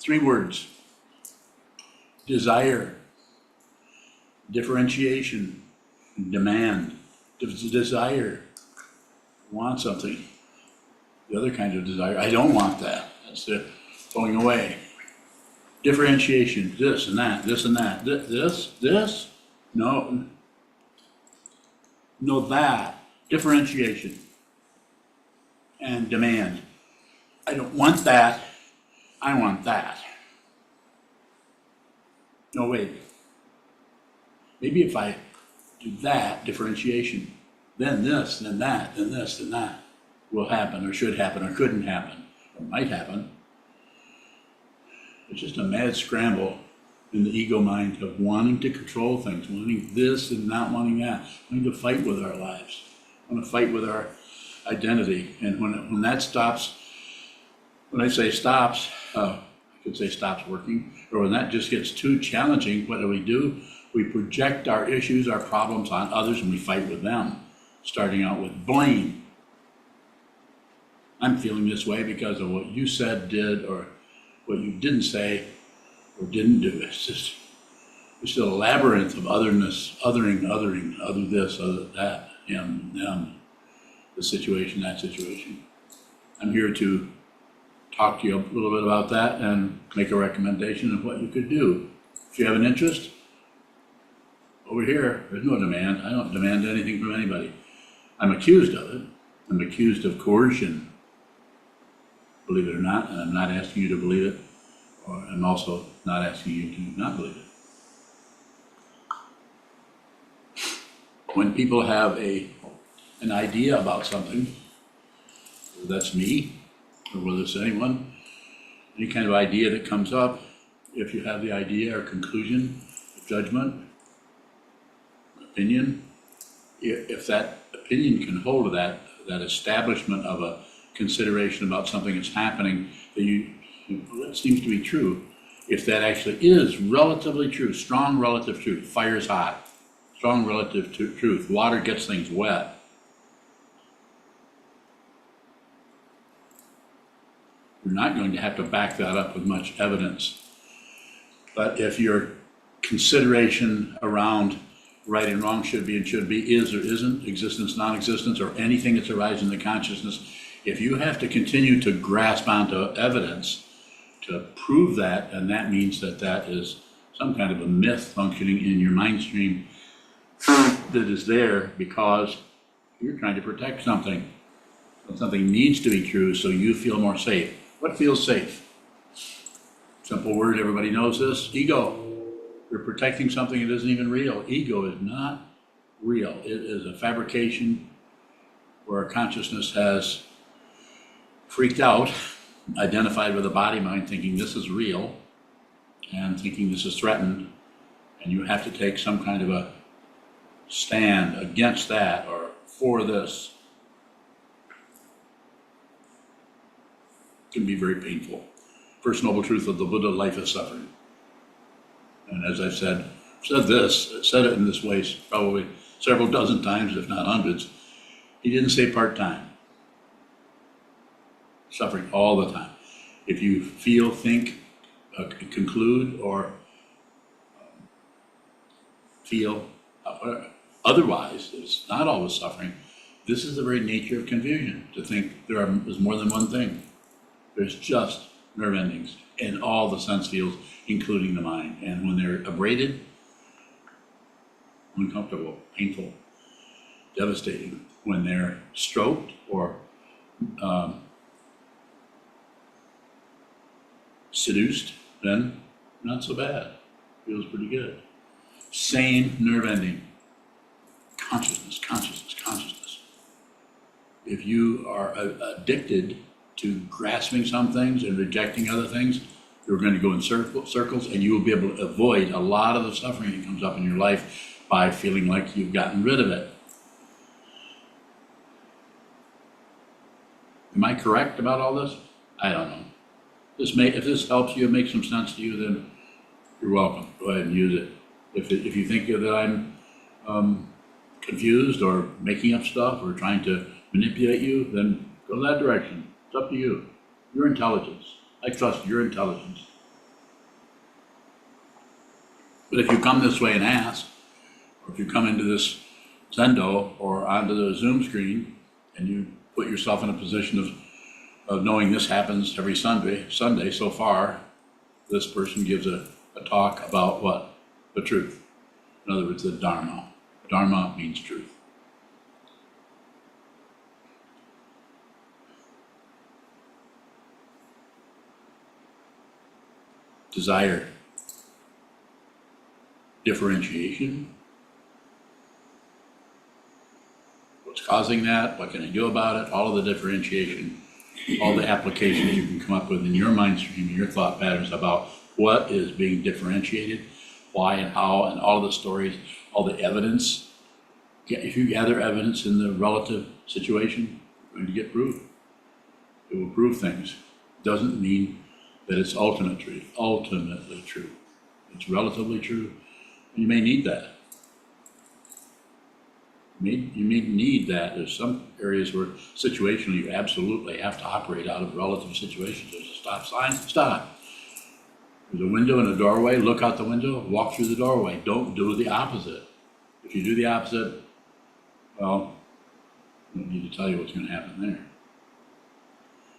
Three words: desire, differentiation, demand. Desire, want something. The other kind of desire, I don't want that. That's the going away. Differentiation, this and that, this and that, this, no, that. Differentiation and demand. I don't want that, I want that. No, wait. Maybe if I do that, differentiation, then this, then that, then this, then that will happen, or should happen, or couldn't happen, or might happen. It's just a mad scramble in the ego mind of wanting to control things, wanting this and not wanting that, wanting to fight with our lives, want to fight with our identity. And when that stops, when I say stops, I could say stops working, or when that just gets too challenging, what do? We project our issues, our problems on others, and we fight with them, starting out with blame. I'm feeling this way because of what you said, did, or what you didn't say or didn't do. It's a labyrinth of otherness, othering, other this, other that, him, them, the situation, that situation. I'm here to talk to you a little bit about that and make a recommendation of what you could do. If you have an interest, over here, there's no demand. I don't demand anything from anybody. I'm accused of it. I'm accused of coercion, believe it or not, and I'm not asking you to believe it, or I'm also not asking you to not believe it. When people have an idea about something, whether that's me, or whether it's anyone, any kind of idea that comes up, if you have the idea or conclusion, judgment, opinion, if that opinion can hold that establishment of a consideration about something that's happening that seems to be true, if that actually is relatively true, strong relative truth, fire's hot, strong relative truth, water gets things wet, you're not going to have to back that up with much evidence. But if your consideration around right and wrong, should be and should be, is or isn't, existence, non-existence, or anything that's arising in the consciousness, if you have to continue to grasp onto evidence to prove that, and that means that that is some kind of a myth functioning in your mind stream that is there because you're trying to protect something. Something needs to be true so you feel more safe. What feels safe? Simple word, everybody knows this: ego. You're protecting something that isn't even real. Ego is not real. It is a fabrication where our consciousness has freaked out, identified with a body mind, thinking this is real and thinking this is threatened, and you have to take some kind of a stand against that or for this. It can be very painful. First noble truth of the Buddha: life is suffering. And as I've said it in this way probably several dozen times, if not hundreds. He didn't say part-time. Suffering all the time. If you feel, think, conclude, or feel otherwise, it's not always suffering. This is the very nature of confusion, to think there's more than one thing. There's just nerve endings in all the sense fields, including the mind. And when they're abraded, uncomfortable, painful, devastating. When they're stroked or seduced, then not so bad. Feels pretty good. Same nerve ending. Consciousness, consciousness, consciousness. If you are addicted to grasping some things and rejecting other things, you're going to go in circles, and you will be able to avoid a lot of the suffering that comes up in your life by feeling like you've gotten rid of it. Am I correct about all this? I don't know. If this helps you, make some sense to you, then you're welcome. Go ahead and use it. If you think that I'm confused or making up stuff or trying to manipulate you, then go that direction. It's up to you. Your intelligence. I trust your intelligence. But if you come this way and ask, or if you come into this Zendo or onto the Zoom screen and you put yourself in a position of knowing this happens every Sunday so far, this person gives a talk about what? The truth. In other words, the Dharma. Dharma means truth. Desire. Differentiation. What's causing that? What can I do about it? All of the differentiation, all the applications you can come up with in your mind stream, your thought patterns about what is being differentiated, why and how, and all of the stories, all the evidence. If you gather evidence in the relative situation, you're going to get proof. It will prove things. Doesn't mean that it's ultimately true. It's relatively true. You may need that. You may need that. There's some areas where situationally you absolutely have to operate out of relative situations. There's a stop sign, stop. There's a window and a doorway, look out the window, walk through the doorway. Don't do the opposite. If you do the opposite, well, I don't need to tell you what's going to happen there.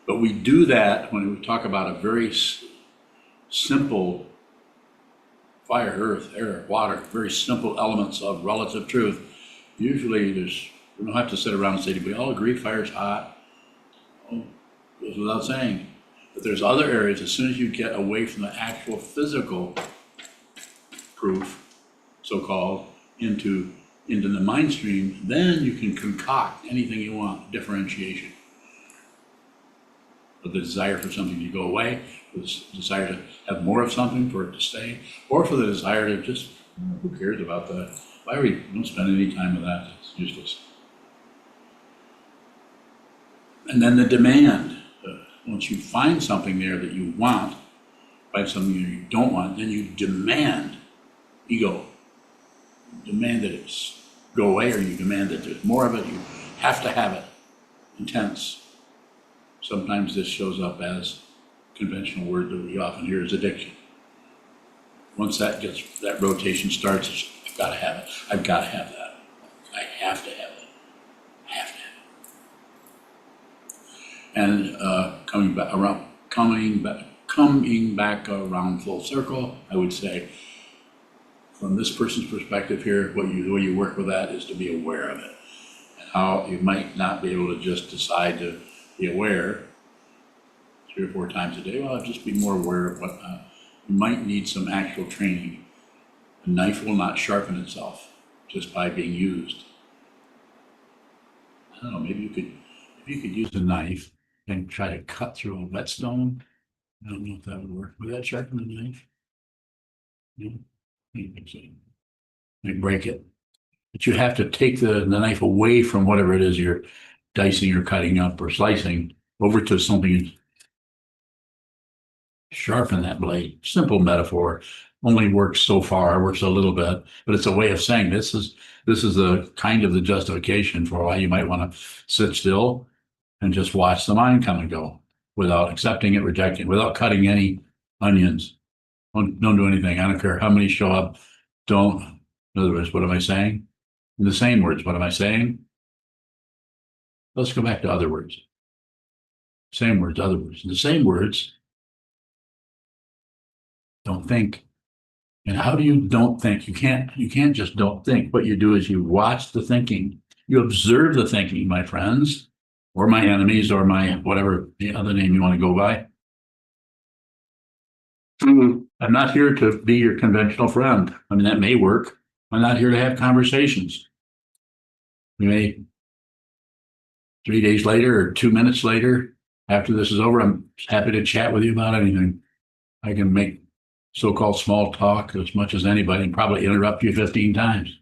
But we do that when we talk about a very simple fire, earth, air, water, very simple elements of relative truth. Usually we don't have to sit around and say, we all agree fire's hot. Oh, goes without saying. But there's other areas, as soon as you get away from the actual physical proof, so-called, into the mind stream, then you can concoct anything you want, differentiation. For the desire for something to go away, for the desire to have more of something, for it to stay, or for the desire to just, who cares about that? Why don't spend any time with that? It's useless. And then the demand. Once you find something there that you want, find something that you don't want, then you demand ego. You demand that it's go away, or you demand that there's more of it. You have to have it. Intense. Sometimes this shows up as a conventional word that we often hear is addiction. Once that rotation starts, it's, I've got to have it. I've got to have that. I have to have it. I have to have it. And coming back around full circle, I would say, from this person's perspective here, the way you work with that is to be aware of it. And how you might not be able to just decide to be aware 3 or 4 times a day. Well, just be more aware of what you might need some actual training. A knife will not sharpen itself just by being used. I don't know, maybe you could use a knife and try to cut through a whetstone. I don't know if that would work. Would that sharpen the knife? No, I don't think so. Might break it. But you have to take the knife away from whatever it is you're dicing or cutting up or slicing over to something. Sharpen that blade. Simple metaphor. Only works so far, works a little bit, but it's a way of saying this is the kind of the justification for why you might want to sit still and just watch the mind come and go without accepting it, rejecting it, without cutting any onions. Don't do anything. I don't care how many show up. Don't. In other words, what am I saying? In the same words, what am I saying? Let's go back to other words. Same words, other words. In the same words, don't think. And how do you don't think? You can't just don't think. What you do is you watch the thinking. You observe the thinking, my friends, or my enemies, or my whatever the other name you want to go by. I'm not here to be your conventional friend. I mean, that may work. I'm not here to have conversations. We may 3 days later or 2 minutes later, after this is over, I'm happy to chat with you about anything. I can make so-called small talk as much as anybody and probably interrupt you 15 times.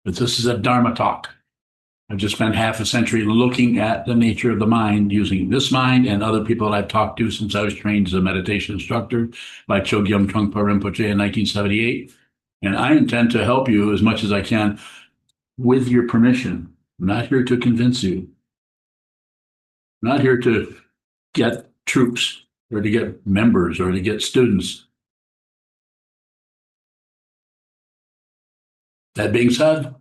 But this is a Dharma talk. I've just spent half a century looking at the nature of the mind, using this mind and other people that I've talked to since I was trained as a meditation instructor by Chogyam Trungpa Rinpoche in 1978. And I intend to help you as much as I can with your permission. I'm not here to convince you. I'm not here to get troops or to get members or to get students. That being said,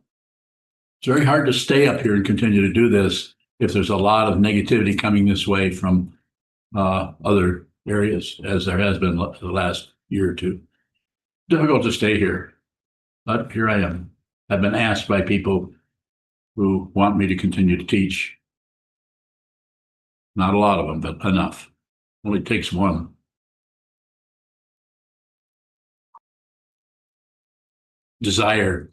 it's very hard to stay up here and continue to do this if there's a lot of negativity coming this way from other areas, as there has been the last year or two. Difficult to stay here, but here I am. I've been asked by people who want me to continue to teach. Not a lot of them, but enough. Only takes one. Desire,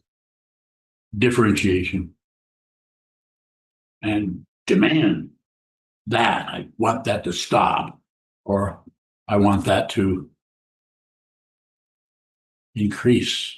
differentiation, and demand that. I want that to stop, or I want that to increase.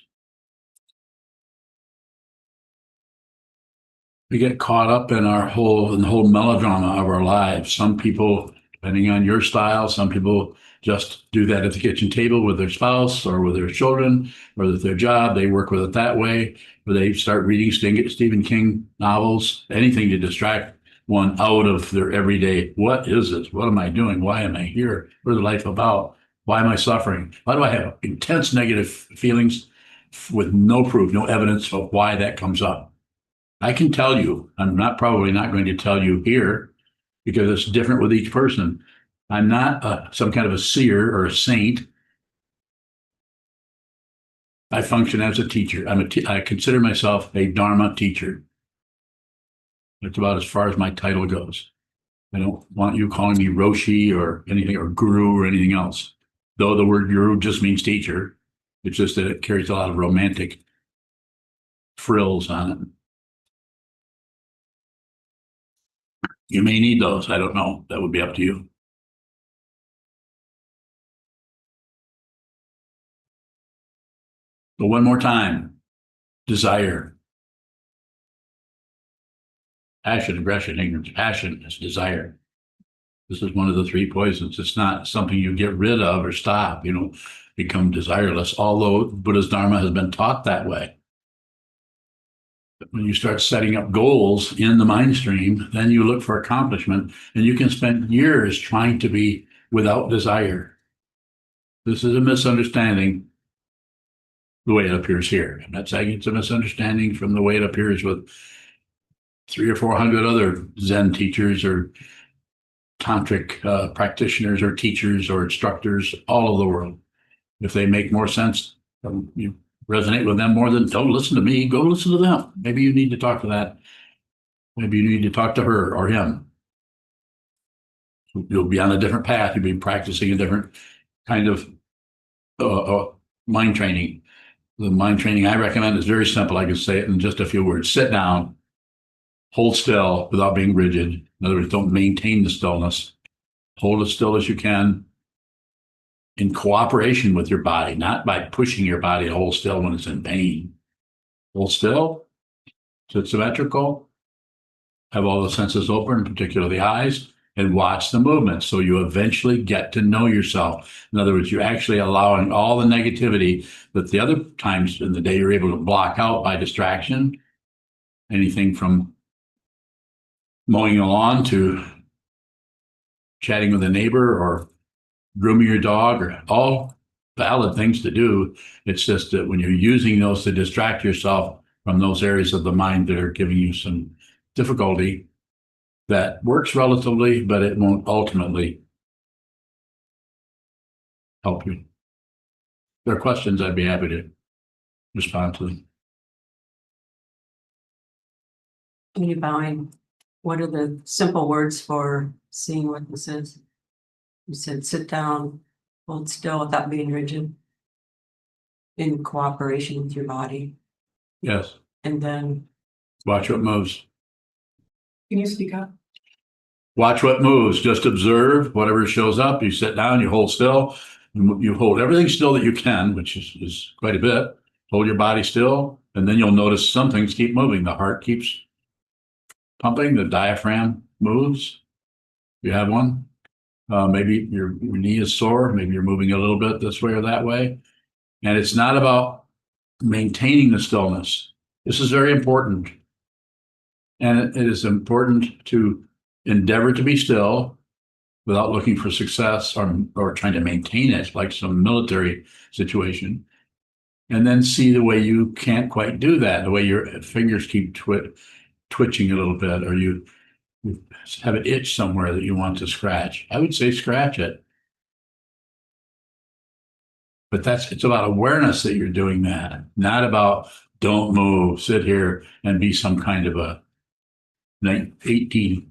We get caught up in the whole melodrama of our lives. Some people, depending on your style, some people just do that at the kitchen table with their spouse or with their children or with their job. They work with it that way, or they start reading Stephen King novels, anything to distract one out of their everyday. What is this? What am I doing? Why am I here? What is life about? Why am I suffering? Why do I have intense negative feelings with no proof, no evidence of why that comes up? I can tell you, I'm probably not going to tell you here because it's different with each person. I'm not some kind of a seer or a saint. I function as a teacher. I consider myself a Dharma teacher. That's about as far as my title goes. I don't want you calling me Roshi or anything, or Guru or anything else. Though the word Guru just means teacher. It's just that it carries a lot of romantic frills on it. You may need those. I don't know. That would be up to you. But one more time, desire. Passion, aggression, ignorance. Passion is desire. This is one of the three poisons. It's not something you get rid of or stop, become desireless, although Buddha's Dharma has been taught that way. But when you start setting up goals in the mind stream, then you look for accomplishment, and you can spend years trying to be without desire. This is a misunderstanding the way it appears here. I'm not saying it's a misunderstanding from the way it appears with 300 or 400 other Zen teachers or tantric practitioners or teachers or instructors all over the world. If they make more sense, you resonate with them more than don't listen to me, go listen to them. Maybe you need to talk to that. Maybe you need to talk to her or him. You'll be on a different path. You'll be practicing a different kind of mind training. The mind training I recommend is very simple. I can say it in just a few words. Sit down, hold still without being rigid. In other words, don't maintain the stillness. Hold as still as you can in cooperation with your body, not by pushing your body to hold still when it's in pain. Hold still, sit symmetrical, have all the senses open, particularly the eyes, and watch the movement. So you eventually get to know yourself. In other words, you're actually allowing all the negativity that the other times in the day you're able to block out by distraction, anything from mowing the lawn to chatting with a neighbor or grooming your dog, or all valid things to do. It's just that when you're using those to distract yourself from those areas of the mind that are giving you some difficulty, that works relatively, but it won't ultimately help you. If there are questions, I'd be happy to respond to them. Can you bowing? What are the simple words for seeing what this is? You said sit down, hold still without being rigid, in cooperation with your body. Yes. And then Watch what moves. can you speak up? Watch what moves. Just observe whatever shows up. You sit down, you hold still. You hold everything still that you can, which is quite a bit. Hold your body still, and then you'll notice some things keep moving. The heart keeps pumping. The diaphragm moves. You have one. Maybe your knee is sore. Maybe you're moving a little bit this way or that way. And it's not about maintaining the stillness. This is very important. And it is important to endeavor to be still without looking for success or trying to maintain it like some military situation. and then see the way you can't quite do that, the way your fingers keep twitching a little bit, or you have an itch somewhere that you want to scratch. I would say scratch it. But it's about awareness that you're doing that, not about don't move, sit here and be some kind of a 18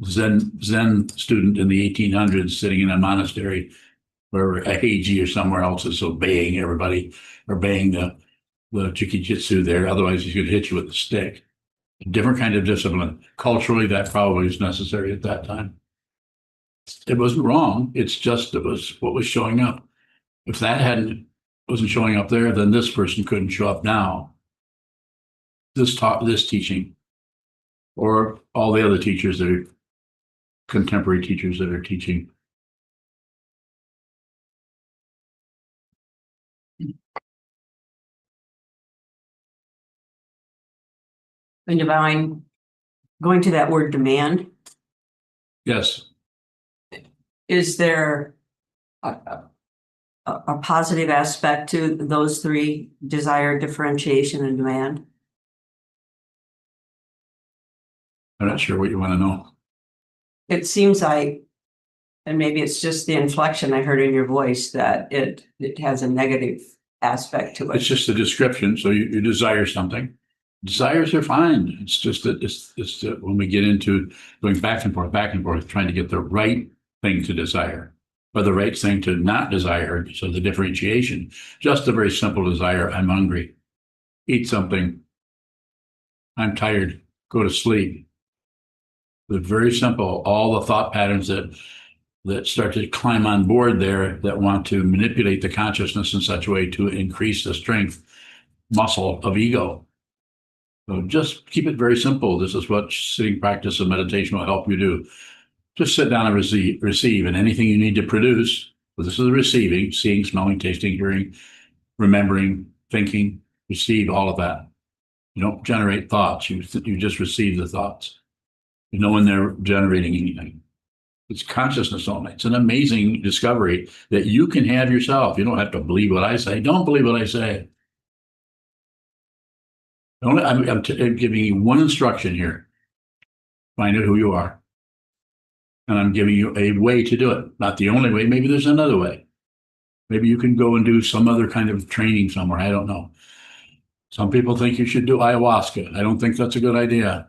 Zen student in the 1800s sitting in a monastery where a Heiji or somewhere else is obeying everybody, obeying the jikijitsu there. Otherwise, he's going to hit you with a stick. A different kind of discipline. Culturally, that probably is necessary at that time. It wasn't wrong. It's just it was what was showing up. If that wasn't showing up there, then this person couldn't show up now. This teaching, or all the other teachers that are contemporary teachers that are teaching. And divine, going to that word demand, Yes, is there a positive aspect to those three: desire, differentiation, and demand? I'm not sure what you want to know. It seems like, and maybe it's just the inflection I heard in your voice, that it has a negative aspect to It's it. just a description. So you desire something. Desires are fine. It's just that it's that when we get into going back and forth, trying to get the right thing to desire or the right thing to not desire. So the differentiation, just a very simple desire. I'm hungry. Eat something. I'm tired. Go to sleep. But very simple. All the thought patterns that start to climb on board there that want to manipulate the consciousness in such a way to increase the strength muscle of ego. So just keep it very simple. This is what sitting practice of meditation will help you do. Just sit down and receive, and anything you need to produce. So this is the receiving: seeing, smelling, tasting, hearing, remembering, thinking. Receive all of that. You don't generate thoughts. You just receive the thoughts. You know when they're generating anything. It's consciousnss only. It's an amazing discovery that you can have yourself. You don't have to believe what I say. Don't believe what I say. I'm giving you one instruction here. Find out who you are. And I'm giving you a way to do it. Not the only way. Maybe there's another way. Maybe you can go and do some other kind of training somewhere. I don't know. Some people think you should do ayahuasca. I don't think that's a good idea.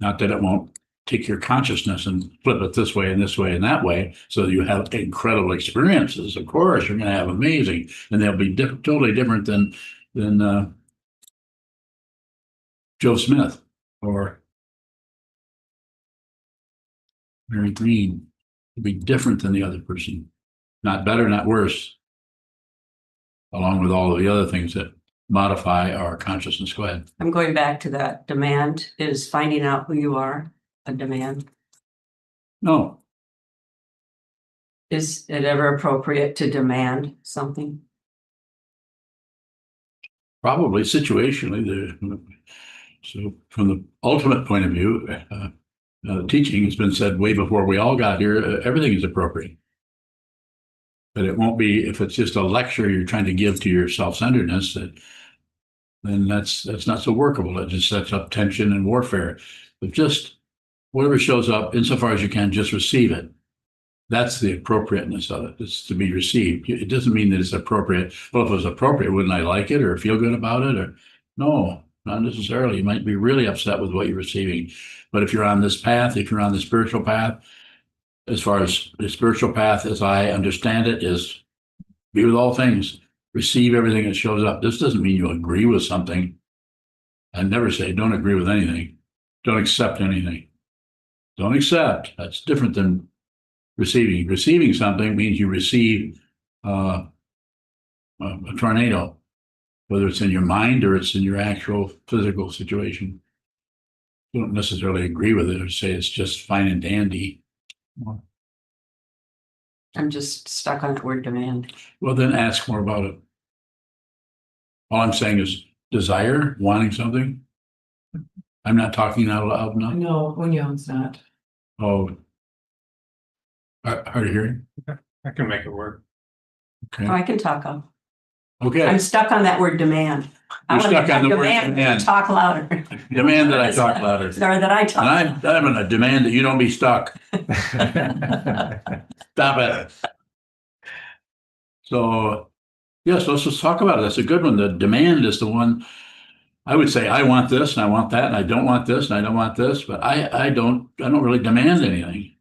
Not that it won't take your consciousness and flip it this way and that way, so that you have incredible experiences. Of course, you're going to have amazing, and they'll be totally different than Joe Smith or Mary Green. It'll be different than the other person. Not better, not worse, along with all of the other things that modify our consciousness. Go ahead. I'm going back to that. Demand is finding out who you are, a demand. No, Is it ever appropriate to demand something? probably situationally. So from the ultimate point of view, teaching has been said way before we all got here. Everything is appropriate. But it won't be, if it's just a lecture you're trying to give to your self-centeredness, then that's not so workable. It just sets up tension and warfare. But just whatever shows up, insofar as you can, just receive it. That's the appropriateness of it. It's to be received. It doesn't mean that it's appropriate. Well, if it was appropriate, wouldn't I like it or feel good about it? Or no, not necessarily. You might be really upset with what you're receiving. But if you're on this path, if you're on the spiritual path, as far as the spiritual path, as I understand it, is be with all things, receive everything that shows up. This doesn't mean you agree with something. I never say don't agree with anything. Don't accept anything. Don't accept. That's different than receiving. Receiving something means you receive a tornado, whether it's in your mind or it's in your actual physical situation. You don't necessarily agree with it or say it's just fine and dandy. I'm just stuck on that word demand. Well, then ask more about it. All I'm saying is desire, wanting something. I'm not talking out loud now. No, Union's not. Oh, hard of hearing. I can make it work. Okay. Oh, I can talk up. Okay, I'm stuck on that word demand. I You're want stuck on the word demand to demand. talk louder. demand that I talk louder. Or that I talk. And I'm gonna demand that you don't be stuck. Stop it. So, yes, let's just talk about it. That's a good one. The demand is the one, I would say, I want this and I want that, and I don't want this and I don't want this, but I don't really demand anything.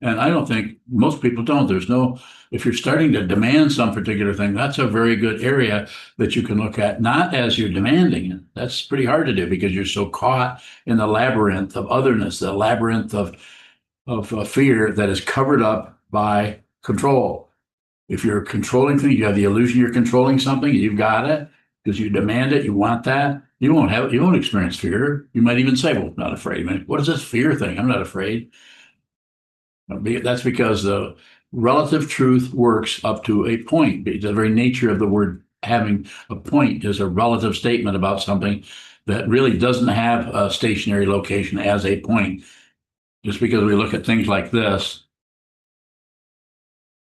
And I don't think most people don't. If you're starting to demand some particular thing, that's a very good area that you can look at, not as you're demanding it. That's pretty hard to do because you're so caught in the labyrinth of otherness, the labyrinth of fear that is covered up by control. If you're controlling things, you have the illusion you're controlling something, you've got it because you demand it, you want that. You won't experience fear. You might even say, well, I'm not afraid. What is this fear thing? I'm not afraid. That's because the relative truth works up to a point. The very nature of the word having a point is a relative statement about something that really doesn't have a stationary location as a point. Just because we look at things like this,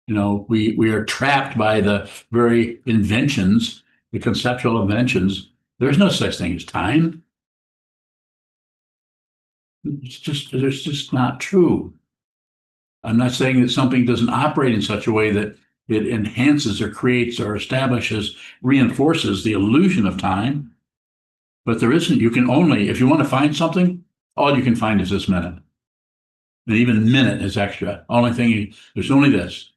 we are trapped by the very inventions, the conceptual inventions. There's no such thing as time. It's just not true. I'm not saying that something doesn't operate in such a way that it enhances or creates or establishes, reinforces the illusion of time. But there isn't. You can only, if you want to find something, all you can find is this minute. And even minute is extra. There's only this.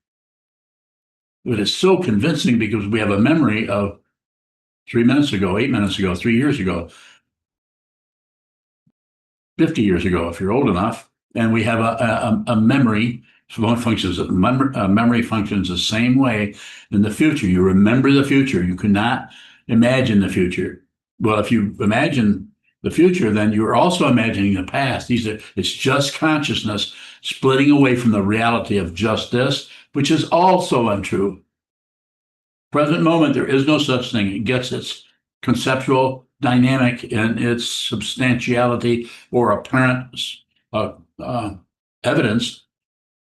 But it's so convincing because we have a memory of 3 minutes ago, 8 minutes ago, 3 years ago, 50 years ago, if you're old enough. And we have a memory. Memory functions the same way in the future. You remember the future. You cannot imagine the future. Well, if you imagine the future, then you're also imagining the past. It's just consciousness splitting away from the reality of just this, which is also untrue. Present moment, there is no such thing. It gets its conceptual dynamic and its substantiality or apparent evidence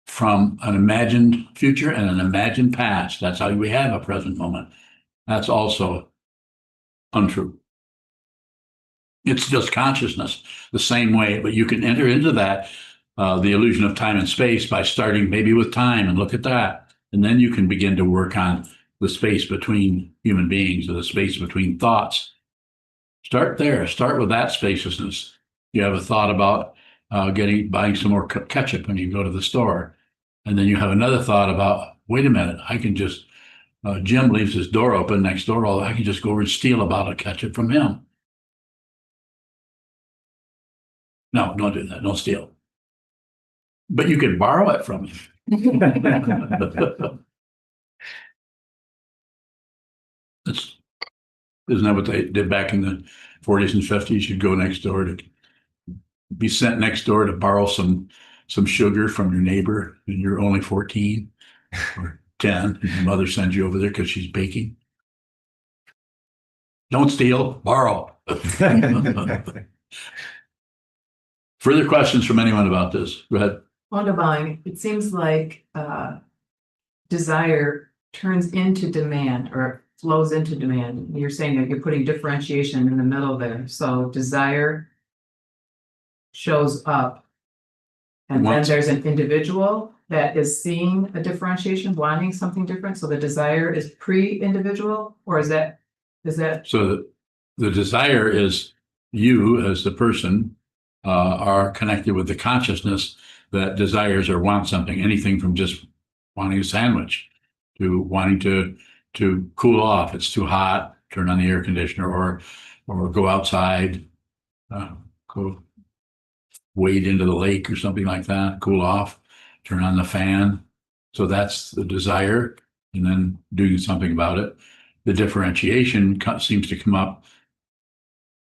from an imagined future and an imagined past. That's how we have a present moment. That's also untrue. It's just consciousness the same way, but you can enter into that, the illusion of time and space by starting maybe with time and look at that. And then you can begin to work on the space between human beings or the space between thoughts. Start there. Start with that spaciousness. You have a thought about buying some more ketchup when you go to the store. And then you have another thought about, wait a minute, I can just, Jim leaves his door open next door. I can just go over and steal a bottle of ketchup from him. No, don't do that. Don't steal. But you can borrow it from him. Isn't that what they did back in the 40s and 50s? You'd go next door to be sent next door to borrow some sugar from your neighbor, and you're only 14 or 10, and your mother sends you over there because she's baking. Don't steal, borrow. Further questions from anyone about this? Go ahead. On divine, it seems like desire turns into demand or flows into demand. You're saying that you're putting differentiation in the middle there. So desire shows up. And then there's an individual that is seeing a differentiation, wanting something different. So the desire is pre-individual, or is that? So the desire is you as the person are connected with the consciousness that desires or wants something, anything from just wanting a sandwich to wanting to cool off. It's too hot, turn on the air conditioner, or go outside, go wade into the lake or something like that, cool off, turn on the fan. So that's the desire, and then doing something about it. The differentiation seems to come up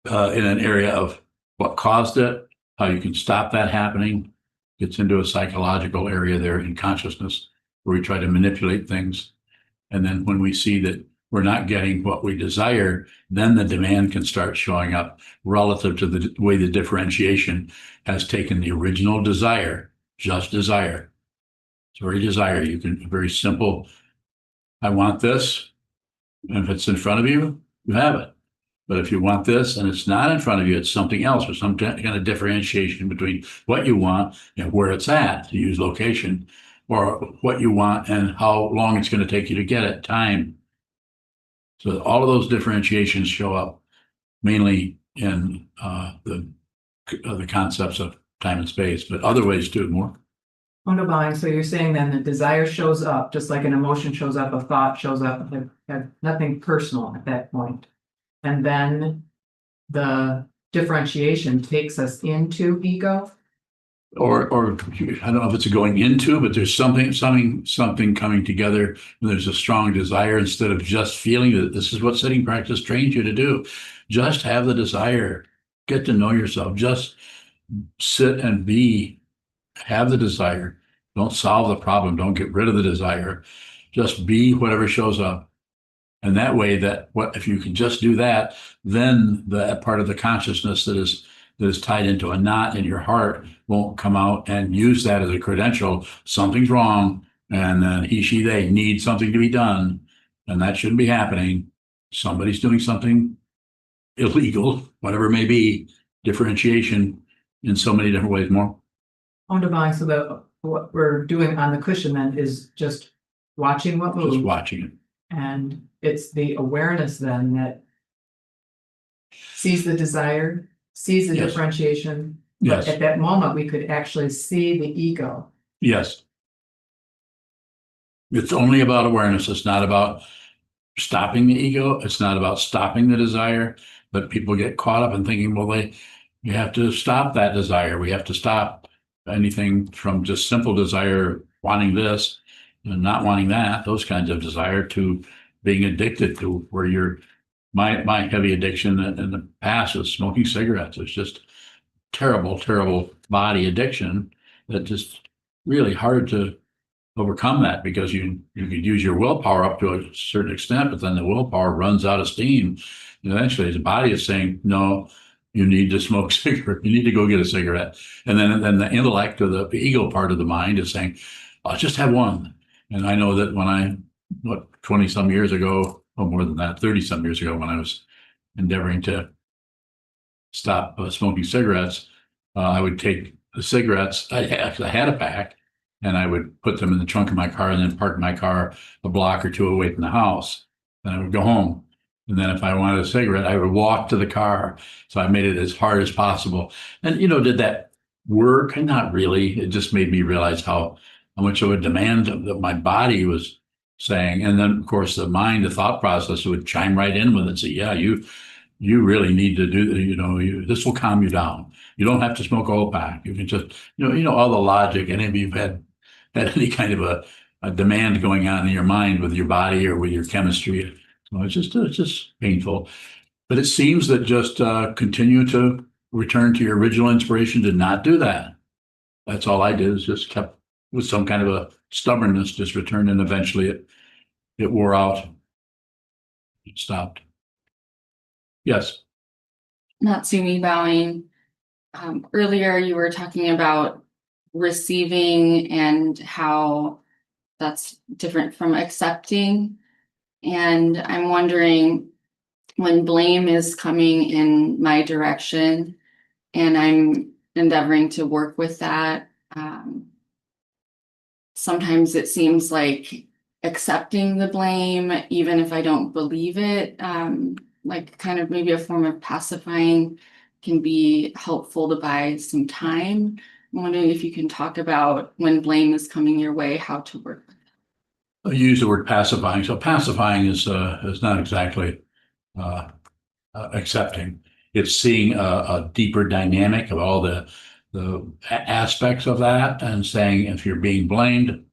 in an area of what caused it, how you can stop that happening. Gets into a psychological area there in consciousness where we try to manipulate things. And then when we see that we're not getting what we desire, then the demand can start showing up relative to the way the differentiation has taken the original desire, just desire. It's very desire. You can, very simple. I want this. And if it's in front of you, you have it. But if you want this and it's not in front of you, it's something else, or some kind of differentiation between what you want and where it's at, to use location, or what you want and how long it's going to take you to get it, time. So all of those differentiations show up mainly in the concepts of time and space, but other ways too, more. Underlying, so you're saying then the desire shows up, just like an emotion shows up, a thought shows up, have nothing personal at that point. And then the differentiation takes us into ego. Or I don't know if it's going into, but there's something coming together. And there's a strong desire instead of just feeling that this is what sitting practice trains you to do. Just have the desire, get to know yourself, just sit and be, have the desire. Don't solve the problem. Don't get rid of the desire. Just be whatever shows up. And that way, if you can just do that, then that part of the consciousness that is tied into a knot in your heart won't come out and use that as a credential. Something's wrong, and then he, she, they need something to be done, and that shouldn't be happening. Somebody's doing something illegal, whatever it may be. Differentiation in so many different ways more. Underlying, so that what we're doing on the cushion then is just watching what moves. Just watching it. And it's the awareness then that sees the desire, sees the Yes. differentiation. Yes. But at that moment, we could actually see the ego. Yes. It's only about awareness. It's not about stopping the ego. It's not about stopping the desire. But people get caught up in thinking, well, you have to stop that desire. We have to stop anything from just simple desire, wanting this and not wanting that, those kinds of desire, to being addicted to where my heavy addiction in the past was smoking cigarettes. It's just terrible, terrible body addiction that just really hard to overcome that, because you could use your willpower up to a certain extent, but then the willpower runs out of steam. And eventually the body is saying, no, you need to smoke cigarette. You need to go get a cigarette. And then the intellect, or the ego part of the mind, is saying, I'll just have one. And I know that when 20 some years ago, or more than that, 30 some years ago, when I was endeavoring to stop smoking cigarettes, I would take the cigarettes. I had a pack, and I would put them in the trunk of my car and then park my car a block or two away from the house. Then I would go home. And then if I wanted a cigarette, I would walk to the car. So I made it as hard as possible. And, did that work? And not really. It just made me realize how much of a demand that my body was saying. And then, of course, the mind, the thought process would chime right in with it and say, yeah, you really need to do, this will calm you down. You don't have to smoke a whole pack. You can just, all the logic. Any of you've had any kind of a demand going on in your mind with your body or with your chemistry. So it's just painful. But it seems that just continue to return to your original inspiration to not do that. That's all I did, is just kept with some kind of a stubbornness, just returned, and eventually it wore out. It stopped. Yes. Natsumi bowing. Earlier you were talking about receiving and how that's different from accepting. And I'm wondering, when blame is coming in my direction and I'm endeavoring to work with that, sometimes it seems like accepting the blame, even if I don't believe it, like kind of maybe a form of pacifying, can be helpful to buy some time. I'm wondering if you can talk about, when blame is coming your way, how to work with it. I use the word pacifying. So pacifying is not exactly accepting. It's seeing a deeper dynamic of all the aspects of that, and saying, if you're being blamed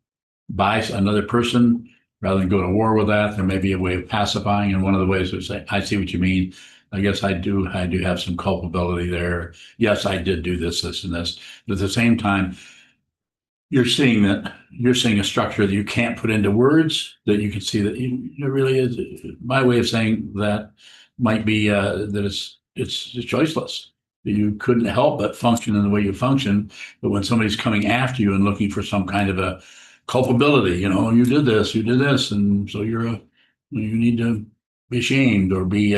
by another person, rather than go to war with that, there may be a way of pacifying. And one of the ways is say, I see what you mean. I guess I do have some culpability there. Yes, I did do this, and this. But at the same time, you're seeing a structure that you can't put into words, that you can see that it really is. My way of saying that might be that it's choiceless. You couldn't help but function in the way you function. But when somebody's coming after you and looking for some kind of a culpability, you did this, and so you need to be ashamed or be,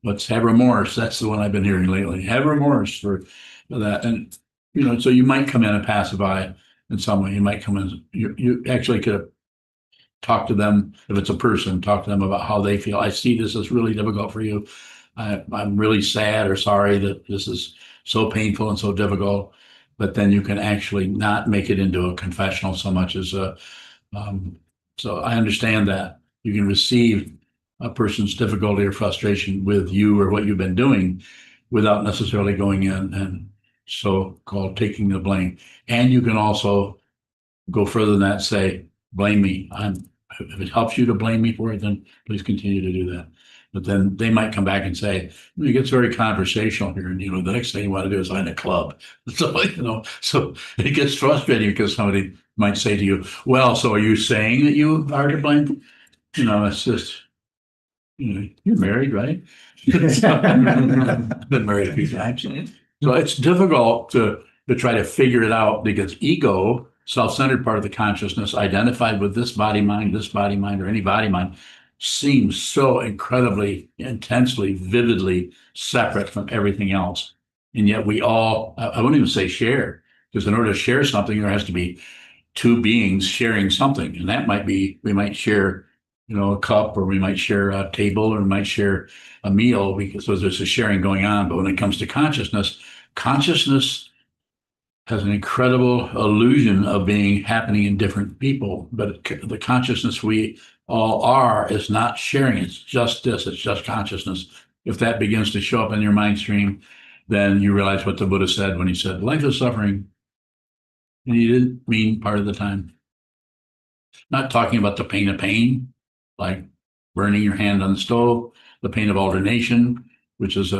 let's have remorse. That's the one I've been hearing lately. Have remorse for that. And, so you might come in and pacify in some way. You might come in, you actually could talk to them. If it's a person, talk to them about how they feel. I see this as really difficult for you. I'm really sad or sorry that this is so painful and so difficult. But then you can actually not make it into a confessional so much as so I understand that you can receive a person's difficulty or frustration with you or what you've been doing without necessarily going in and so-called taking the blame. And you can also go further than that, say, blame me. If it helps you to blame me for it, then please continue to do that. But then they might come back and say, it gets very conversational here. And, the next thing you want to do is find a club. So it gets frustrating because somebody might say to you, well, so are you saying that you are to blame? It's just, you're married, right? Been married a few times. So it's difficult to try to figure it out because ego, self-centered part of the consciousness, identified with this body mind, or any body mind, seems so incredibly, intensely, vividly separate from everything else. And yet we all, I wouldn't even say share, because in order to share something, there has to be two beings sharing something. And that might be, we might share, a cup, or we might share a table, or we might share a meal, because so there's a sharing going on. But when it comes to consciousness has an incredible illusion of being happening in different people. But the consciousness we all are is not sharing. It's just this. It's just consciousness. If that begins to show up in your mind stream, then you realize what the Buddha said when he said, life is suffering. And he didn't mean part of the time. Not talking about the pain of pain, like burning your hand on the stove, the pain of alternation, which is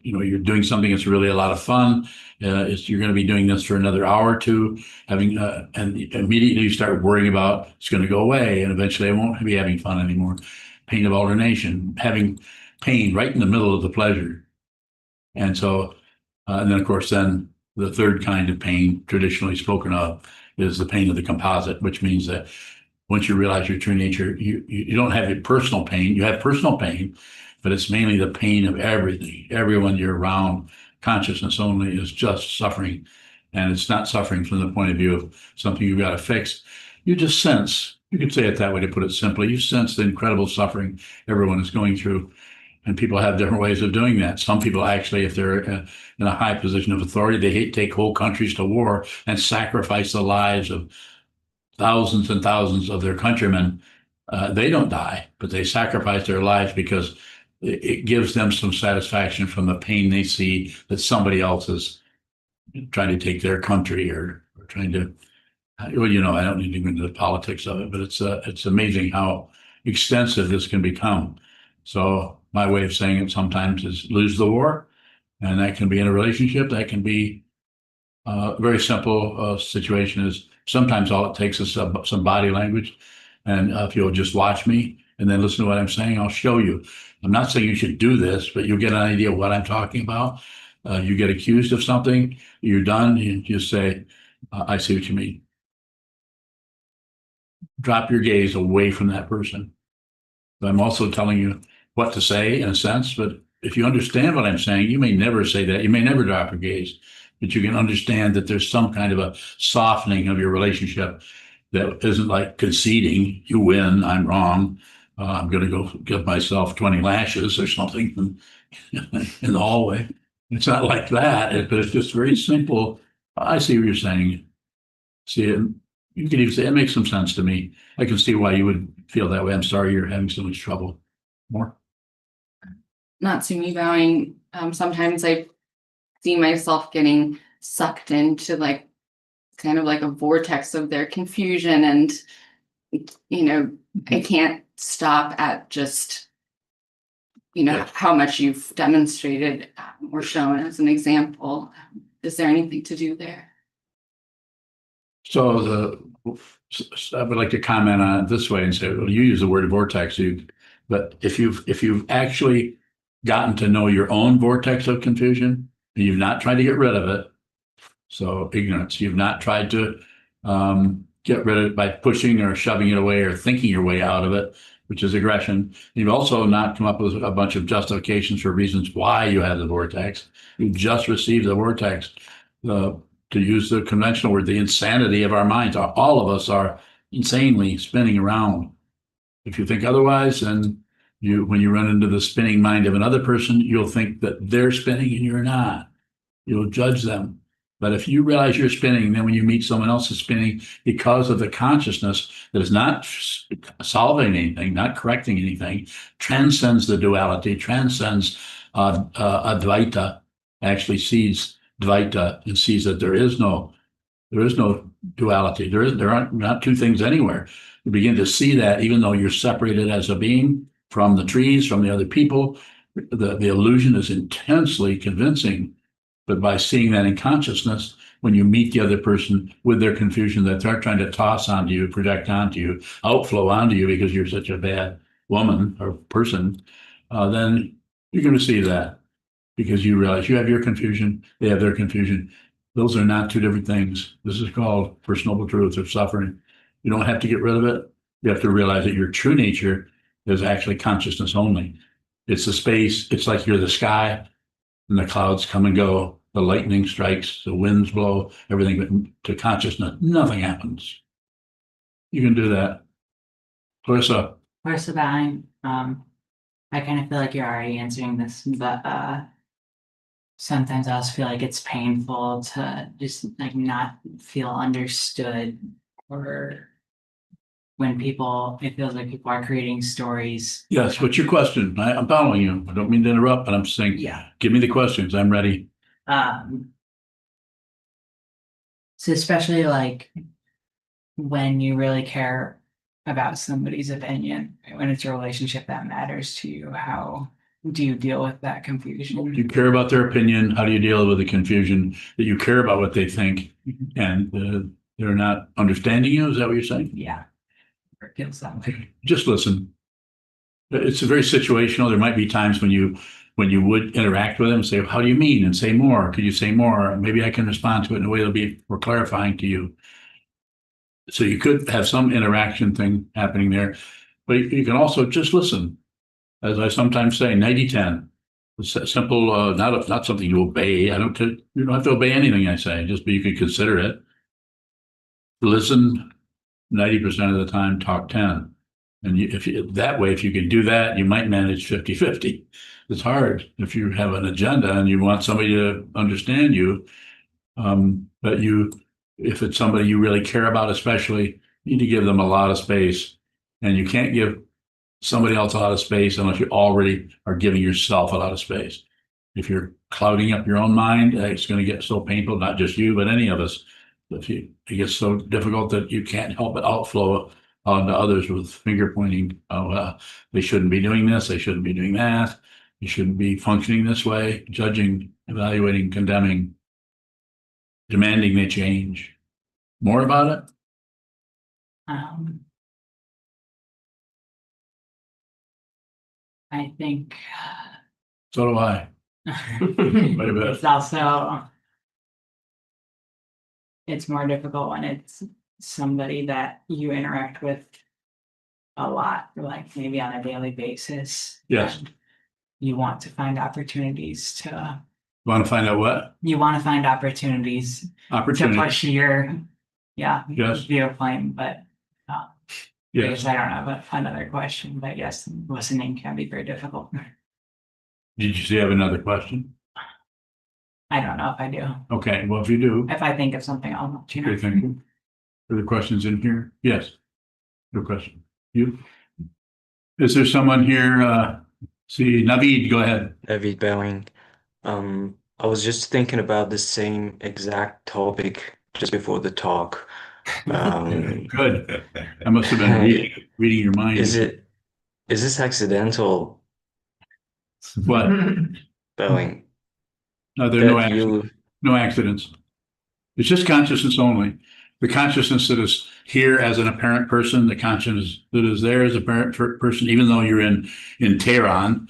you're doing something that's really a lot of fun. You're going to be doing this for another hour or two, and immediately you start worrying about it's going to go away, and eventually I won't be having fun anymore. Pain of alternation, having pain right in the middle of the pleasure. And so, and then of course, then the third kind of pain traditionally spoken of is the pain of the composite, which means that once you realize your true nature, you don't have your personal pain. You have personal pain, but it's mainly the pain of everything. Everyone you're around, consciousness only, is just suffering. And it's not suffering from the point of view of something you've got to fix. You just sense, you could say it that way to put it simply, you sense the incredible suffering everyone is going through. And people have different ways of doing that. Some people actually, if they're in a high position of authority, they take whole countries to war and sacrifice the lives of thousands and thousands of their countrymen. They don't die, but they sacrifice their lives because it gives them some satisfaction from the pain they see that somebody else is trying to take their country or trying to, well, I don't need to go into the politics of it, but it's amazing how extensive this can become. So my way of saying it sometimes is lose the war, and that can be in a relationship. That can be a very simple situation is sometimes all it takes is some body language. And if you'll just watch me and then listen to what I'm saying, I'll show you. I'm not saying you should do this, but you'll get an idea of what I'm talking about. You get accused of something, you're done, you just say, I see what you mean. Drop your gaze away from that person. But I'm also telling you what to say in a sense, but if you understand what I'm saying, you may never say that. You may never drop your gaze, but you can understand that there's some kind of a softening of your relationship that isn't like conceding, you win, I'm wrong. I'm going to go give myself 20 lashes or something in the hallway. It's not like that, but it's just very simple. I see what you're saying. See it. You can even say, it makes some sense to me. I can see why you would feel that way. I'm sorry you're having so much trouble. More? Not to me bowing. Sometimes I see myself getting sucked into kind of like a vortex of their confusion, and I can't stop at just how much you've demonstrated or shown as an example. Is there anything to do there? So I would like to comment on it this way and say, well, you use the word vortex, but if you've actually gotten to know your own vortex of confusion, and you've not tried to get rid of it, so ignorance, you've not tried to get rid of it by pushing or shoving it away or thinking your way out of it, which is aggression. You've also not come up with a bunch of justifications for reasons why you have the vortex. You just received the vortex. To use the conventional word, the insanity of our minds. All of us are insanely spinning around. If you think otherwise, then when you run into the spinning mind of another person, you'll think that they're spinning and you're not. You'll judge them. But if you realize you're spinning, then when you meet someone else is spinning, because of the consciousness that is not solving anything, not correcting anything, transcends the duality, transcends Advaita, actually sees Dvaita and sees that there is no duality. There aren't not two things anywhere. You begin to see that even though you're separated as a being from the trees, from the other people, the illusion is intensely convincing. But by seeing that in consciousness, when you meet the other person with their confusion that they're trying to toss onto you, project onto you, outflow onto you because you're such a bad woman or person, then you're going to see that. Because you realize you have your confusion, they have their confusion. Those are not two different things. This is called First Noble Truth of suffering. You don't have to get rid of it. You have to realize that your true nature is actually consciousness only. It's the space. It's like you're the sky and the clouds come and go. The lightning strikes, the winds blow, everything. But to consciousness, nothing happens. You can do that. Clarissa. Clarissa Bowing. I kind of feel like you're already answering this, but sometimes I also feel like it's painful to just like not feel understood, or when it feels like people are creating stories. Yes, what's your question? I'm following you. I don't mean to interrupt, but I'm saying, Yeah. give me the questions. I'm ready. So especially like when you really care about somebody's opinion, when it's a relationship that matters to you, how do you deal with that confusion? You care about their opinion. How do you deal with the confusion that you care about what they think and they're not understanding you? Is that what you're saying? Yeah. It feels that way. Okay. Just listen. It's very situational. There might be times when you would interact with them and say, how do you mean? And say more. Could you say more? Maybe I can respond to it in a way that'll be more clarifying to you. So you could have some interaction thing happening there, but you can also just listen. As I sometimes say, 90-10. It's a simple, not something to obey. You don't have to obey anything I say, just but you can consider it. Listen 90% of the time, talk 10. And if you can do that, you might manage 50-50. It's hard if you have an agenda and you want somebody to understand you. But if it's somebody you really care about, especially, you need to give them a lot of space. And you can't give somebody else a lot of space unless you already are giving yourself a lot of space. If you're clouding up your own mind, it's going to get so painful, not just you, but any of us. It gets so difficult that you can't help but outflow onto others with finger pointing. They shouldn't be doing this. They shouldn't be doing that. You shouldn't be functioning this way, judging, evaluating, condemning, demanding they change. More about it? I think So do I. Quite a bit. it's also it's more difficult when it's somebody that you interact with a lot, like maybe on a daily basis. Yes. And you want to find opportunities to Want to find out what? opportunities to Opportunity. push your Yes. viewpoint, but I Yes. guess I don't have another question, but yes, listening can be very difficult. Did you have another question? I don't know if I do. Okay, well, if you do, If I think of something, I'll let you know. okay, thank you. Are there questions in here? Yes. No question. You? Is there someone here? See, Naveed, go ahead. David Bowing. I was just thinking about the same exact topic just before the talk. Good. I must have been reading your mind. Is this accidental, What? Bowing? No, there are no That accidents. No accidents. It's just consciousness only. The consciousness that is here as an apparent person, the consciousness that is there as a apparent person, even though you're in Tehran,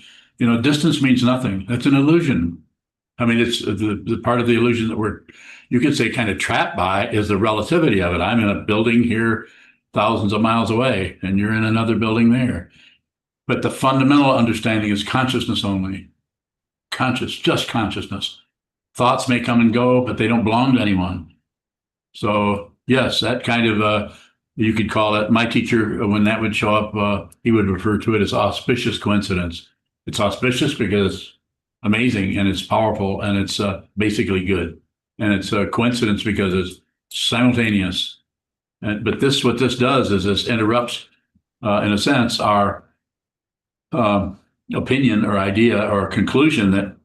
distance means nothing. That's an illusion. I mean, it's the part of the illusion that you could say kind of trapped by is the relativity of it. I'm in a building here thousands of miles away and you're in another building there. But the fundamental understanding is consciousness only. Just consciousness. Thoughts may come and go, but they don't belong to anyone. So yes, that kind of, you could call it, my teacher, when that would show up, he would refer to it as auspicious coincidence. It's auspicious because it's amazing and it's powerful and it's basically good. And it's a coincidence because it's simultaneous. But what this does is this interrupts, in a sense, our opinion or idea or conclusion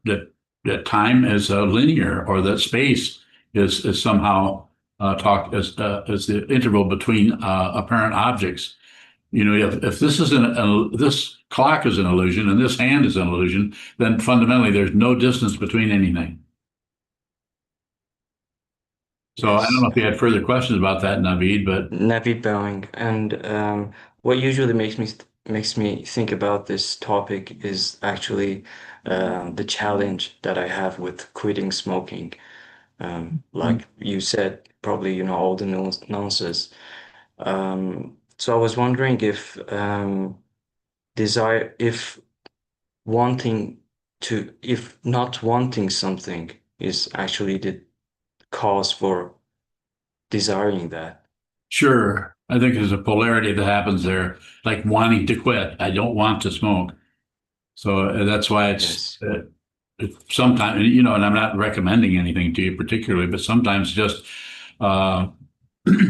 that time is linear, or that space is somehow talked as the interval between apparent objects. You know, if this is this clock is an illusion and this hand is an illusion, then fundamentally there's no distance between anything. So I don't know if you had further questions about that, Naveed, but Navid bowing. And what usually makes me think about this topic is actually the challenge that I have with quitting smoking. Like you said, probably you know all the nuances. So I was wondering if if not wanting something is actually the cause for desiring that. sure, I think there's a polarity that happens there, like wanting to quit. I don't want to smoke. So that's why Yes. it's sometimes, you know, and I'm not recommending anything to you particularly, but sometimes just uh,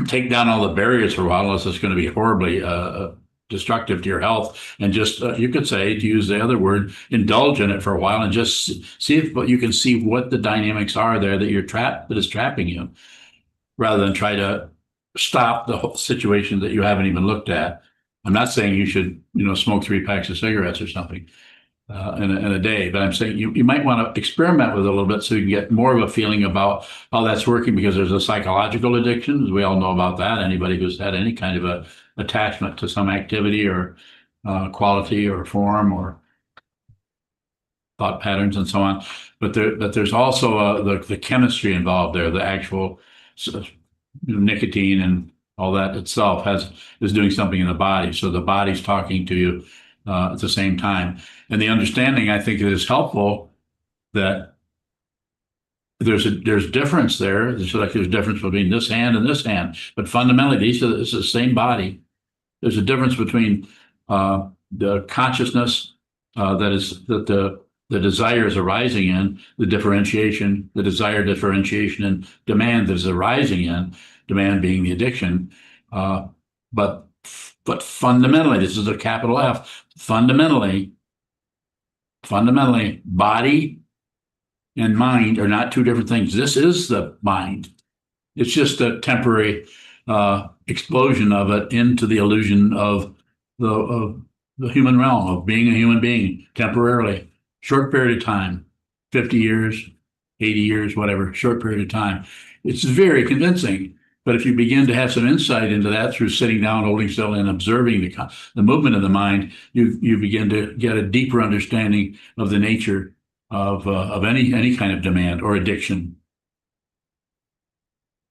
take down all the barriers for a while, unless it's going to be horribly destructive to your health. And just, you could say, to use the other word, indulge in it for a while and just see if you can see what the dynamics are there that is trapping you, rather than try to stop the whole situation that you haven't even looked at. I'm not saying you should, you know, smoke 3 packs of cigarettes or something in a day, but I'm saying you might want to experiment with it a little bit so you can get more of a feeling about how that's working, because there's a psychological addiction, as we all know about that. Anybody who's had any kind of a attachment to some activity or quality or form or thought patterns and so on. But there's also the chemistry involved there, the actual nicotine and all that itself is doing something in the body. So the body's talking to you at the same time. And the understanding, I think, is helpful that there's difference there. It's like there's difference between this hand and this hand, but fundamentally, it's the same body. There's a difference between the consciousness that the desire is arising in, the desire differentiation, and demand that is arising in, demand being the addiction. But fundamentally, this is a capital F. Fundamentally, body and mind are not two different things. This is the mind. It's just a temporary explosion of it into the illusion of the human realm, of being a human being temporarily, short period of time, 50 years, 80 years, whatever, short period of time. It's very convincing. But if you begin to have some insight into that through sitting down, holding still, and observing the movement of the mind, you begin to get a deeper understanding of the nature of any kind of demand or addiction.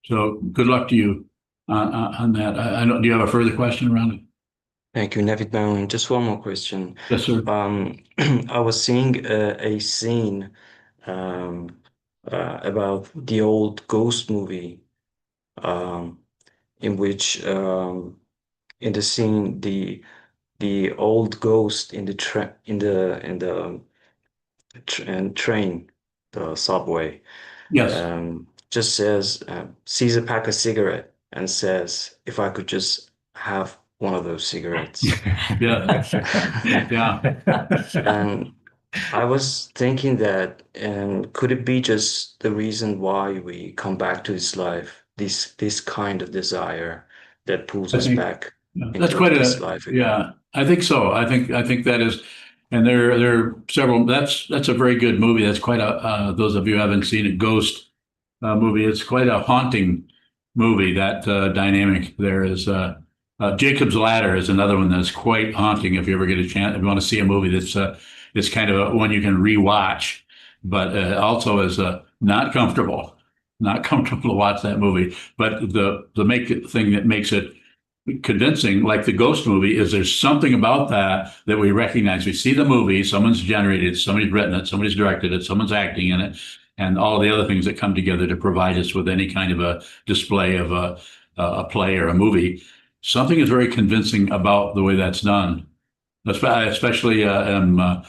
So good luck to you on that. I don't. Do you have a further question around it? Thank you, Navid bowing. Just one more question. Yes, sir. I was seeing a scene about the old ghost movie, in which in the scene the old ghost in the train, the subway, Yes. just says sees a pack of cigarette and says, "If I could just have one of those cigarettes." Yeah. Yeah. And I was thinking that, could it be just the reason why we come back to this life, this kind of desire that pulls I us think back that's into quite this life again? yeah, I think so. I think that is, and there are several. That's a very good movie. That's quite a. Those of you who haven't seen it, Ghost movie. It's quite a haunting movie. That dynamic there is. Jacob's Ladder is another one that's quite haunting. If you ever get a chance, if you want to see a movie that's it's kind of one you can rewatch, but also is not comfortable. Not comfortable to watch that movie. But the thing that makes it convincing, like the ghost movie, is there's something about that that we recognize. We see the movie, someone's generated it, somebody's written it, somebody's directed it, someone's acting in it, and all the other things that come together to provide us with any kind of a display of a play or a movie. Something is very convincing about the way that's done. Especially, I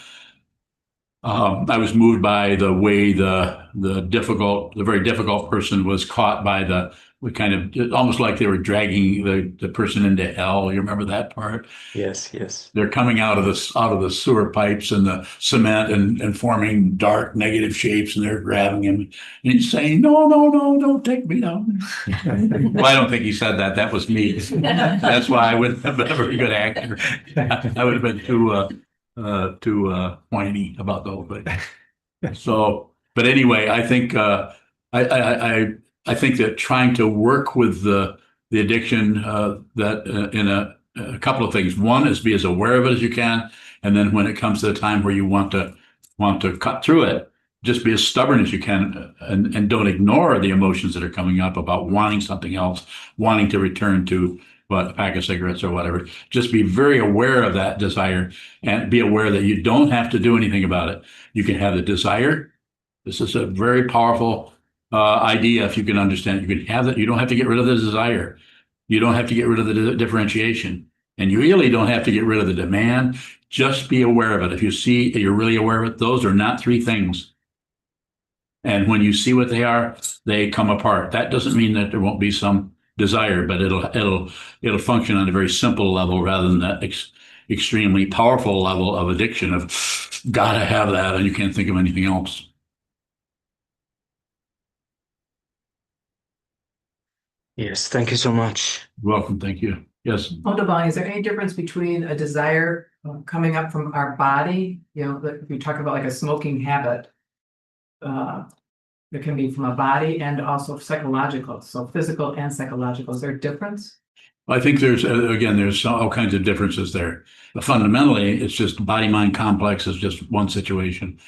was moved by the way the very difficult person was caught by we kind of almost like they were dragging the person into hell. You remember that part? Yes, yes. They're coming out of the sewer pipes and the cement and forming dark negative shapes, and they're grabbing him and he's saying, "No, no, no, don't take me down." Well, I don't think he said that. That was me. That's why I wouldn't have been a very good actor. I would have been too whiny about the whole thing. So, but anyway, I think I think that trying to work with the addiction that in a couple of things. One is be as aware of it as you can, and then when it comes to the time where you want to cut through it, just be as stubborn as you can, and don't ignore the emotions that are coming up about wanting something else, wanting to return to a pack of cigarettes or whatever. Just be very aware of that desire and be aware that you don't have to do anything about it. You can have the desire. This is a very powerful idea if you can understand it. You can have that. You don't have to get rid of the desire. You don't have to get rid of the differentiation. And you really don't have to get rid of the demand. Just be aware of it. If you see you're really aware of it, those are not three things. And when you see what they are, they come apart. That doesn't mean that there won't be some desire, but it'll function on a very simple level rather than that extremely powerful level of addiction of gotta have that and you can't think of anything else. Yes, thank you so much. Welcome, thank you. Yes. Oldebon, is there any difference between a desire coming up from our body? You know, if we talk about like a smoking habit, it can be from a body and also psychological. So physical and psychological. Is there a difference? I think there's all kinds of differences there. But fundamentally, it's just body-mind complex is just one situation.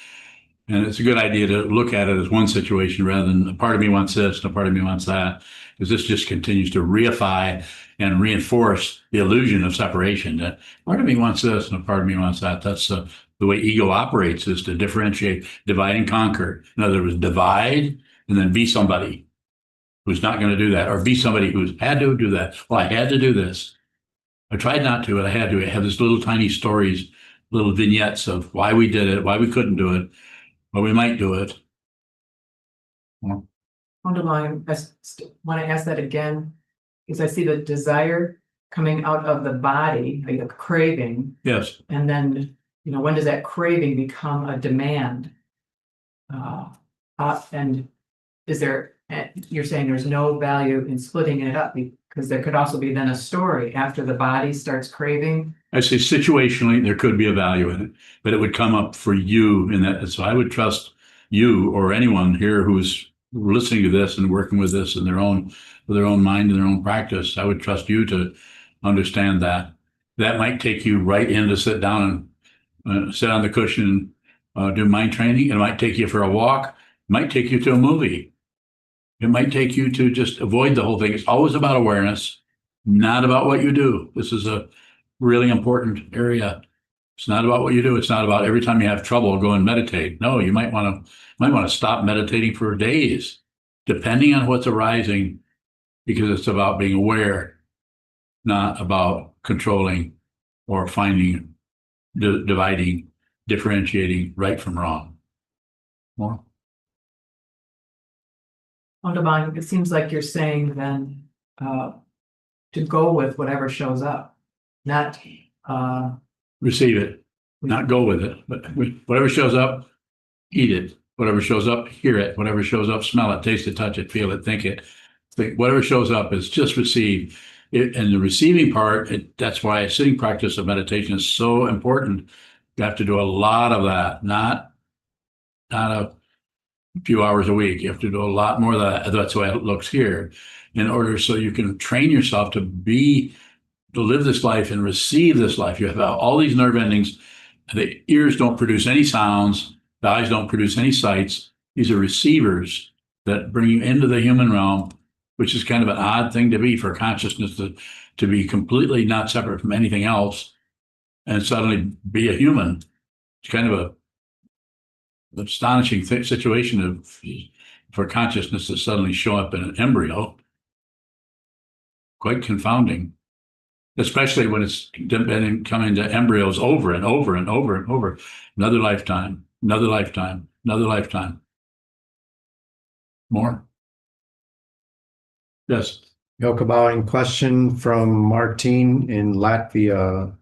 And it's a good idea to look at it as one situation rather than a part of me wants this and a part of me wants that, because this just continues to reify and reinforce the illusion of separation. That part of me wants this and a part of me wants that. That's the way ego operates, is to differentiate, divide and conquer. In other words, divide and then be somebody who's not going to do that, or be somebody who's had to do that. Well, I had to do this. I tried not to, but I had to. I have these little tiny stories, little vignettes of why we did it, why we couldn't do it, why we might do it. Well, Oldebon, I want to ask that again, because I see the desire coming out of the body, like the craving, yes. and then, you know, when does that craving become a demand? And is there, you're saying there's no value in splitting it up, because there could also be then a story after the body starts craving. I say situationally, there could be a value in it, but it would come up for you in that. So I would trust you or anyone here who's listening to this and working with this in their own mind and their own practice. I would trust you to understand that. That might take you right in to sit down and sit on the cushion and do mind training. It might take you for a walk. It might take you to a movie. It might take you to just avoid the whole thing. It's always about awareness, not about what you do. This is a really important area. It's not about what you do. It's not about every time you have trouble, go and meditate. No, you might want to stop meditating for days, depending on what's arising, because it's about being aware, not about controlling or finding, dividing, differentiating right from wrong. More? Oldebon, it seems like you're saying then to go with whatever shows up, not Receive it, not go with it, but whatever shows up, eat it. Whatever shows up, hear it. Whatever shows up, smell it, taste it, touch it, feel it, think it. Whatever shows up is just receive it. And the receiving part, that's why a sitting practice of meditation is so important. You have to do a lot of that, not a few hours a week. You have to do a lot more of that. That's the way it looks here, in order so you can train yourself to live this life and receive this life. You have all these nerve endings. The ears don't produce any sounds. The eyes don't produce any sights. These are receivers that bring you into the human realm which is kind of an odd thing to be for consciousness to be completely not separate from anything else and suddenly be a human. It's kind of a astonishing situation for consciousness to suddenly show up in an embryo. Quite confounding, especially when it's been coming to embryos over and over and over and over. Another lifetime, another lifetime, another lifetime. More? Yes. Yokabowing question from Martin in Latvia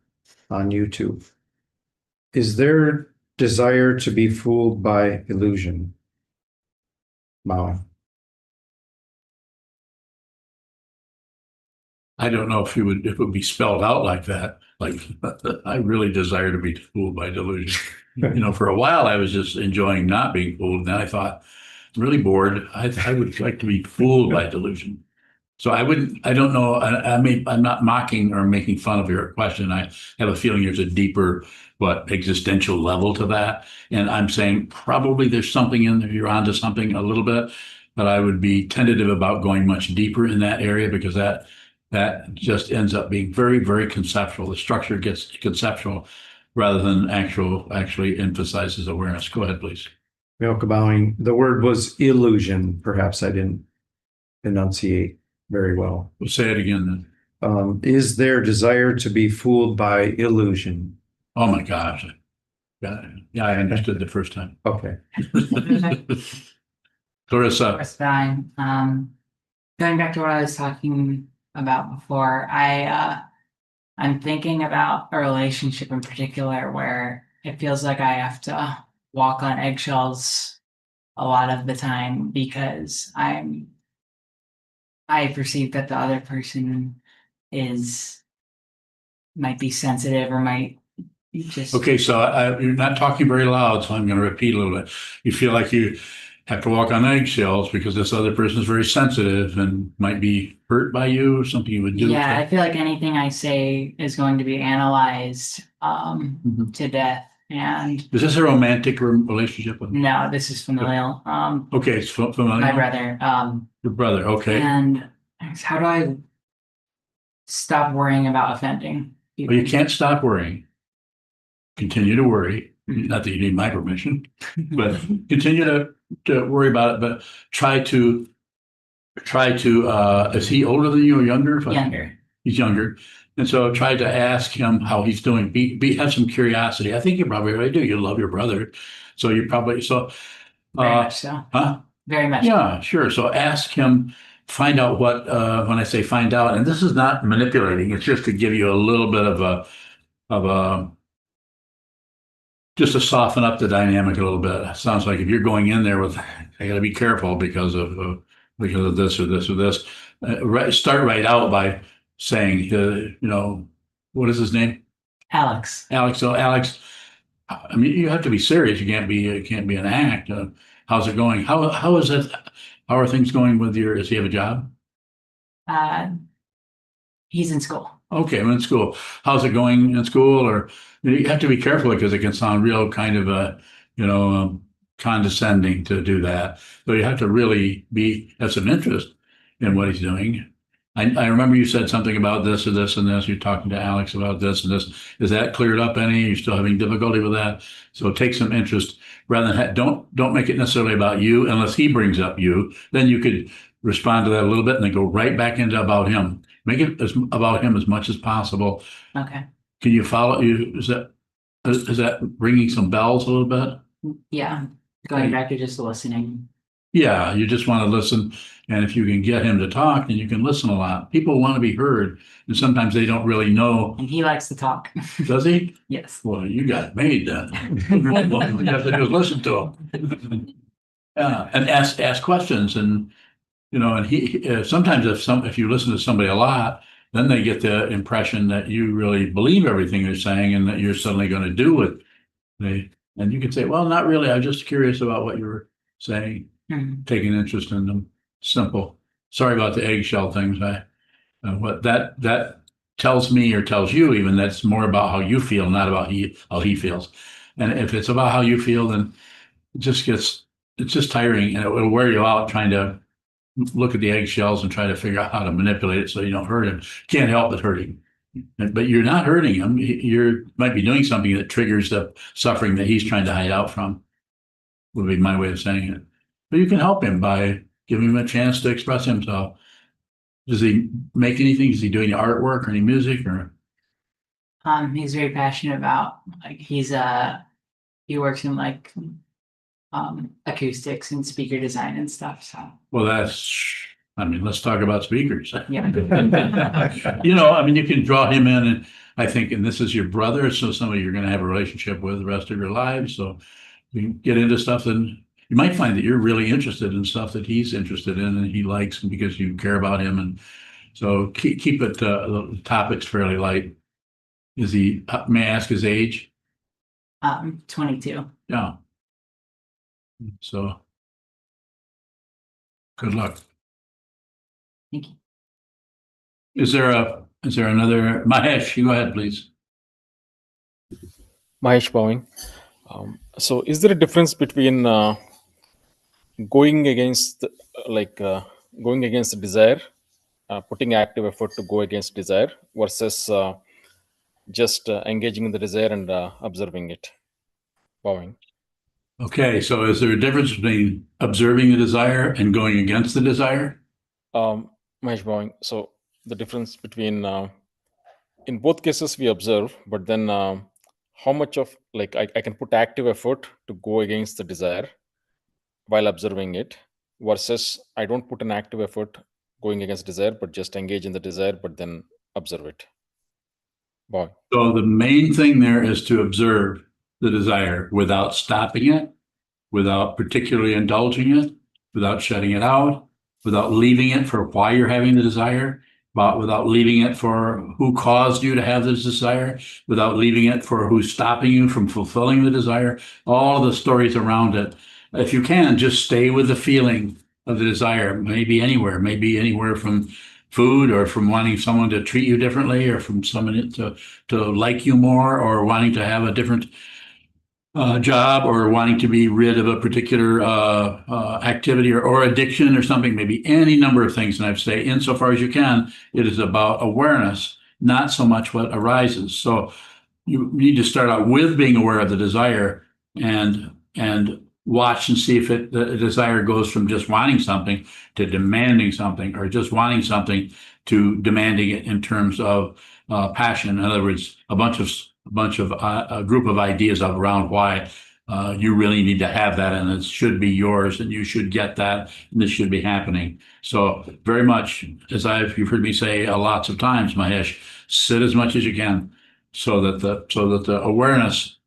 on YouTube. Is there desire to be fooled by illusion? Bowing. I don't know if it would be spelled out like that. Like, I really desire to be fooled by delusion. For a while I was just enjoying not being fooled. And then I thought, I'm really bored. I would like to be fooled by delusion. So I don't know. I'm not mocking or making fun of your question. I have a feeling there's a deeper, existential level to that. And I'm saying probably there's something in there. You're onto something a little bit, but I would be tentative about going much deeper in that area because that just ends up being very, very conceptual. The structure gets conceptual rather than actually emphasizes awareness. Go ahead, please. Yokabowing. The word was illusion. Perhaps I didn't enunciate very well. We'll say it again then. Is there desire to be fooled by illusion? Oh my gosh. Yeah, I understood the first time. Okay. Clarissa, That's fine. Going back to what I was talking about before, I'm thinking about a relationship in particular where it feels like I have to walk on eggshells a lot of the time because I perceive that the other person might be sensitive or might just. okay, so you're not talking very loud, so I'm going to repeat a little bit. You feel like you have to walk on eggshells because this other person is very sensitive and might be hurt by you or something you would do. Yeah, I feel like anything I say is going to be analyzed to death. And Is this a romantic relationship with? no, this is familial. Okay, it's familiar. My brother. Your brother, okay. And how do I stop worrying about offending people? Well, you can't stop worrying. Continue to worry. Not that you need my permission, but continue to worry about it. But try to. Is he older than you or younger? Younger. He's younger, and so try to ask him how he's doing. Have some curiosity. I think you probably already do. You love your brother, so you probably so. Very much so. Huh? Very much. Yeah, sure. So ask him. Find out what. When I say find out, and this is not manipulating. It's just to give you a little bit of a. Just to soften up the dynamic a little bit. It sounds like if you're going in there with, I got to be careful because of this or this or this. Start right out by saying, what is his name? Alex. Alex. So Alex, I mean, you have to be serious. You can't be an act. How's it going? How is it? How are things going with does he have a job? He's in school. Okay, I'm in school. How's it going in school? Or you have to be careful because it can sound real kind of condescending to do that. So you have to really have some interest in what he's doing. I remember you said something about this or this and this. You're talking to Alex about this and this. Is that cleared up any? You're still having difficulty with that? So take some interest rather than don't make it necessarily about you unless he brings up you. Then you could respond to that a little bit and then go right back into about him. Make it about him as much as possible. Okay. Can you follow? Is that ringing some bells a little bit? Yeah. Going back to just listening. Yeah, you just want to listen. And if you can get him to talk, then you can listen a lot. People want to be heard. And sometimes they don't really know. And he likes to talk. Does he? Yes. Well, you got it made then. All you have to do is listen to him. Yeah, and ask questions. And, and he sometimes if you listen to somebody a lot, then they get the impression that you really believe everything they're saying and that you're suddenly going to do it. And you can say, well, not really. I'm just curious about what you were saying. Taking interest in them. Simple. Sorry about the eggshell things. What that tells me or tells you even that's more about how you feel, not about how he feels. And if it's about how you feel, then it's just tiring and it will wear you out trying to look at the eggshells and try to figure out how to manipulate it so you don't hurt him. Can't help but hurt him. But you're not hurting him. You might be doing something that triggers the suffering that he's trying to hide out from, would be my way of saying it. But you can help him by giving him a chance to express himself. Does he make anything? Is he doing artwork or any music or? He's very passionate about, like, he works in like acoustics and speaker design and stuff, so, Well, let's talk about speakers. yeah. You can draw him in and I think, and this is your brother, so somebody you're going to have a relationship with the rest of your lives. So you can get into stuff that you might find that you're really interested in stuff that he's interested in and he likes, and because you care about him. And so keep it, the topics fairly light. May I ask his age? 22. Yeah. So good luck. Thank you. Is there another, Mahesh, you go ahead, please. Mahesh Bowing. So is there a difference between going against the desire, putting active effort to go against desire versus just engaging in the desire and observing it? Bowing. Okay, so is there a difference between observing the desire and going against the desire? Mahesh Bowing. So the difference between in both cases we observe, but then how much of I can put active effort to go against the desire while observing it versus I don't put an active effort going against desire, but just engage in the desire, but then observe it. Bowing. So the main thing there is to observe the desire without stopping it, without particularly indulging it, without shutting it out, without leaving it for why you're having the desire, without leaving it for who caused you to have this desire, without leaving it for who's stopping you from fulfilling the desire, all the stories around it. If you can, just stay with the feeling of the desire, maybe anywhere from food or from wanting someone to treat you differently or from someone to like you more or wanting to have a different job or wanting to be rid of a particular activity or addiction or something, maybe any number of things. And I'd say insofar as you can, it is about awareness, not so much what arises. So you need to start out with being aware of the desire and watch and see if the desire goes from just wanting something to demanding something, or just wanting something to demanding it in terms of passion. In other words, a group of ideas around why you really need to have that, and it should be yours, and you should get that, and this should be happening. So very much, as you've heard me say lots of times, Mahesh, sit as much as you can, so that the awareness,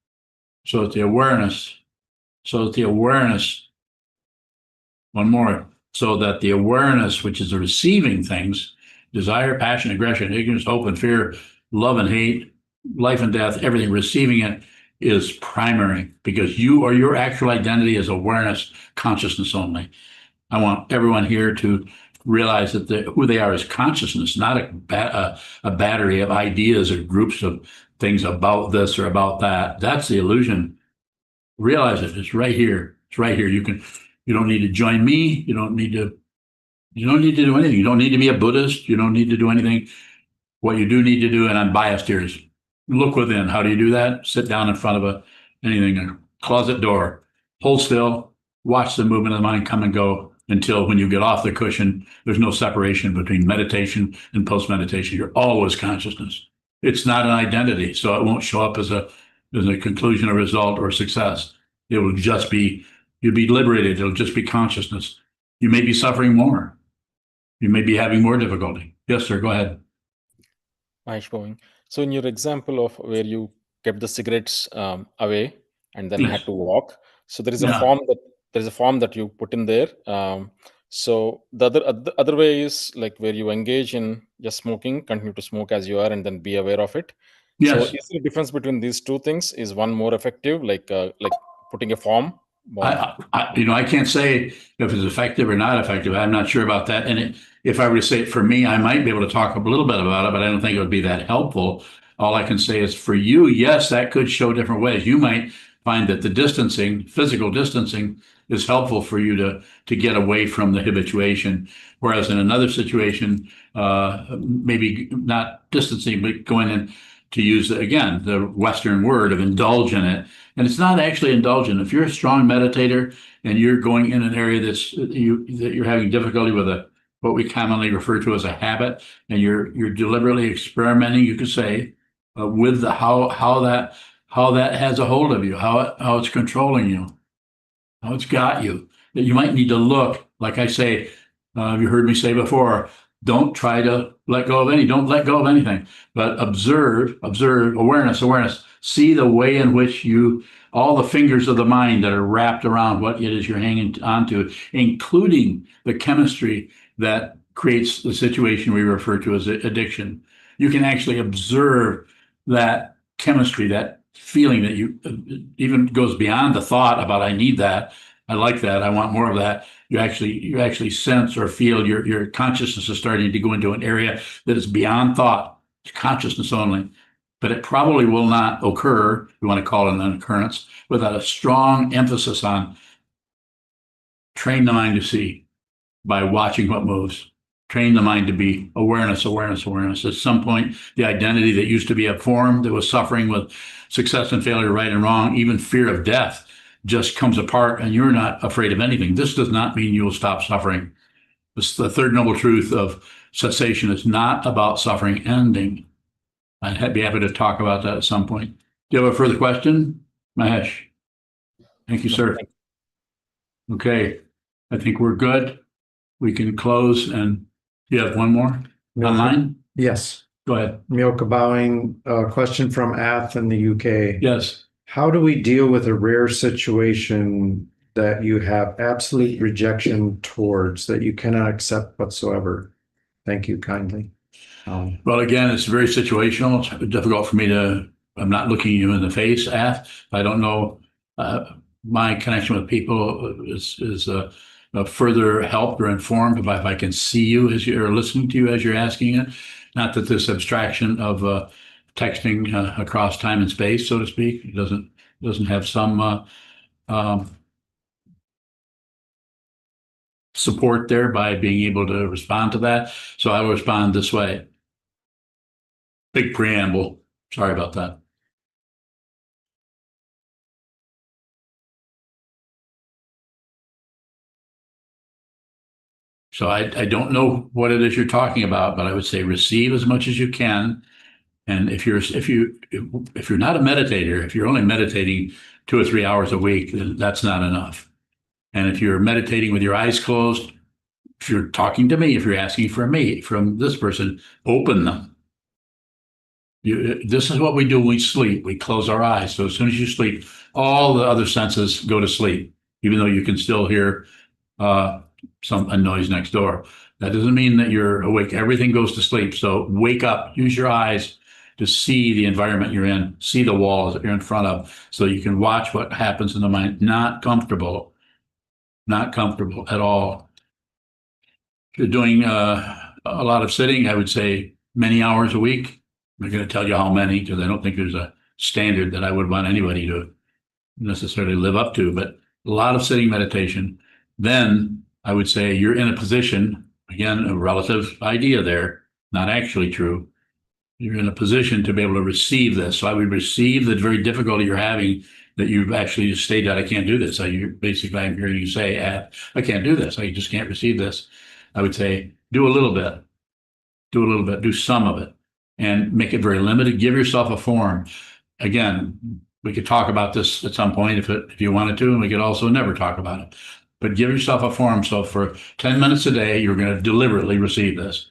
one more, so that the awareness, which is the receiving things, desire, passion, aggression, ignorance, hope, and fear, love and hate, life and death, everything, receiving it is primary, because you or your actual identity is awareness, consciousness only. I want everyone here to realize that who they are is consciousness, not a battery of ideas or groups of things about this or about that. That's the illusion. Realize it. It's right here. It's right here. You don't need to join me. You don't need to do anything. You don't need to be a Buddhist. You don't need to do anything. What you do need to do, and I'm biased here, is look within. How do you do that? Sit down in front of a closet door, hold still, watch the movement of the mind come and go until when you get off the cushion, there's no separation between meditation and post-meditation. You're always consciousness. It's not an identity, so it won't show up as a conclusion or result or success. It will just be, you'll be liberated. It'll just be consciousness. You may be suffering more. You may be having more difficulty. Yes, sir, go ahead. Mahesh Bowing. So in your example of where you kept the cigarettes away and then had to walk, so there is a form that you put in there. So the other way is like where you engage in just smoking, continue to smoke as you are, and then be aware of it. Yes. So is there a difference between these two things? Is one more effective, like putting a form? I can't say if it's effective or not effective. I'm not sure about that. And if I were to say it for me, I might be able to talk a little bit about it, but I don't think it would be that helpful. All I can say is for you, yes, that could show different ways. You might find that the distancing, physical distancing, is helpful for you to get away from the habituation. Whereas in another situation, maybe not distancing, but going in to use, again, the Western word of indulge in it. And it's not actually indulgent. If you're a strong meditator and you're going in an area that you're having difficulty with what we commonly refer to as a habit, and you're deliberately experimenting, you could say, with how that has a hold of you, how it's controlling you, how it's got you. That you might need to look, like I say, you heard me say before, don't try to don't let go of anything, but observe, awareness, see the way in which all the fingers of the mind that are wrapped around what it is you're hanging onto, including the chemistry that creates the situation we refer to as addiction. You can actually observe that chemistry, that feeling that you even goes beyond the thought about, I need that, I like that, I want more of that. You actually sense or feel your consciousness is starting to go into an area that is beyond thought. It's consciousness only. But it probably will not occur, you want to call it an occurrence, without a strong emphasis on train the mind to see by watching what moves. Train the mind to be awareness. At some point, the identity that used to be a form that was suffering with success and failure, right and wrong, even fear of death, just comes apart and you're not afraid of anything. This does not mean you will stop suffering. The third noble truth of cessation is not about suffering ending. I'd be happy to talk about that at some point. Do you have a further question, Mahesh? Thank you, sir. Okay, I think we're good. We can close, and you have one more online? Yes. Go ahead. Milka bowing, question from Ath in the UK. Yes. How do we deal with a rare situation that you have absolute rejection towards, that you cannot accept whatsoever? Thank you kindly. Well, again, it's very situational. It's difficult for me I'm not looking you in the face, Ath. I don't know. My connection with people is further helped or informed if I can see you as you're listening to you as you're asking it. Not that this abstraction of texting across time and space, so to speak, it doesn't have some support there by being able to respond to that. So I will respond this way. Big preamble. Sorry about that. So I don't know what it is you're talking about, but I would say receive as much as you can. And if you're not a meditator, if you're only meditating 2 or 3 hours a week, then that's not enough. And if you're meditating with your eyes closed, if you're talking to me, if you're asking for me from this person, open them. This is what we do when we sleep. We close our eyes. So as soon as you sleep, all the other senses go to sleep, even though you can still hear a noise next door. That doesn't mean that you're awake. Everything goes to sleep. So wake up, use your eyes to see the environment you're in, see the walls that you're in front of, so you can watch what happens in the mind. Not comfortable at all. If you're doing a lot of sitting, I would say many hours a week. I'm not going to tell you how many, because I don't think there's a standard that I would want anybody to necessarily live up to, but a lot of sitting meditation. Then I would say you're in a position, again, a relative idea there, not actually true. You're in a position to be able to receive this. So I would receive the very difficulty you're having, that you've actually stated, I can't do this. Basically, I'm hearing you say, I can't do this. I just can't receive this. I would say, do a little bit, do some of it, and make it very limited. Give yourself a form. Again, we could talk about this at some point if you wanted to, and we could also never talk about it. But give yourself a form. So for 10 minutes a day, you're going to deliberately receive this.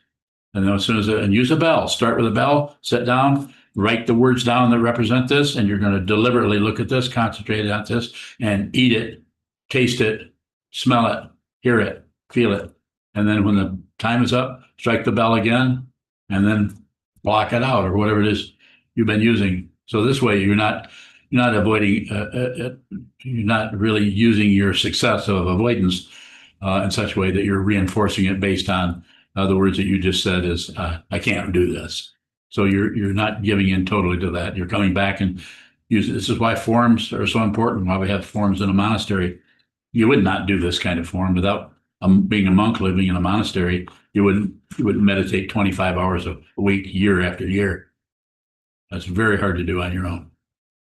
And then as soon as and use a bell, start with a bell, sit down, write the words down that represent this, and you're going to deliberately look at this, concentrate on this, and eat it, taste it, smell it, hear it, feel it. And then when the time is up, strike the bell again, and then block it out, or whatever it is you've been using. So this way you're not avoiding, you're not really using your success of avoidance in such a way that you're reinforcing it based on the words that you just said is, I can't do this. So you're not giving in totally to that. You're coming back and This is why forms are so important, why we have forms in a monastery. You would not do this kind of form without being a monk living in a monastery. You wouldn't meditate 25 hours a week, year after year. That's very hard to do on your own.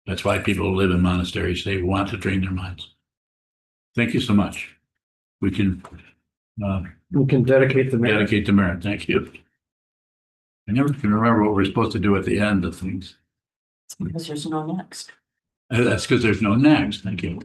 That's why people who live in monasteries, they want to train their minds. Thank you so much. We can We can dedicate the merit. dedicate to merit. Thank you. I never can remember what we're supposed to do at the end of things. Because there's no next. That's because there's no next. Thank you.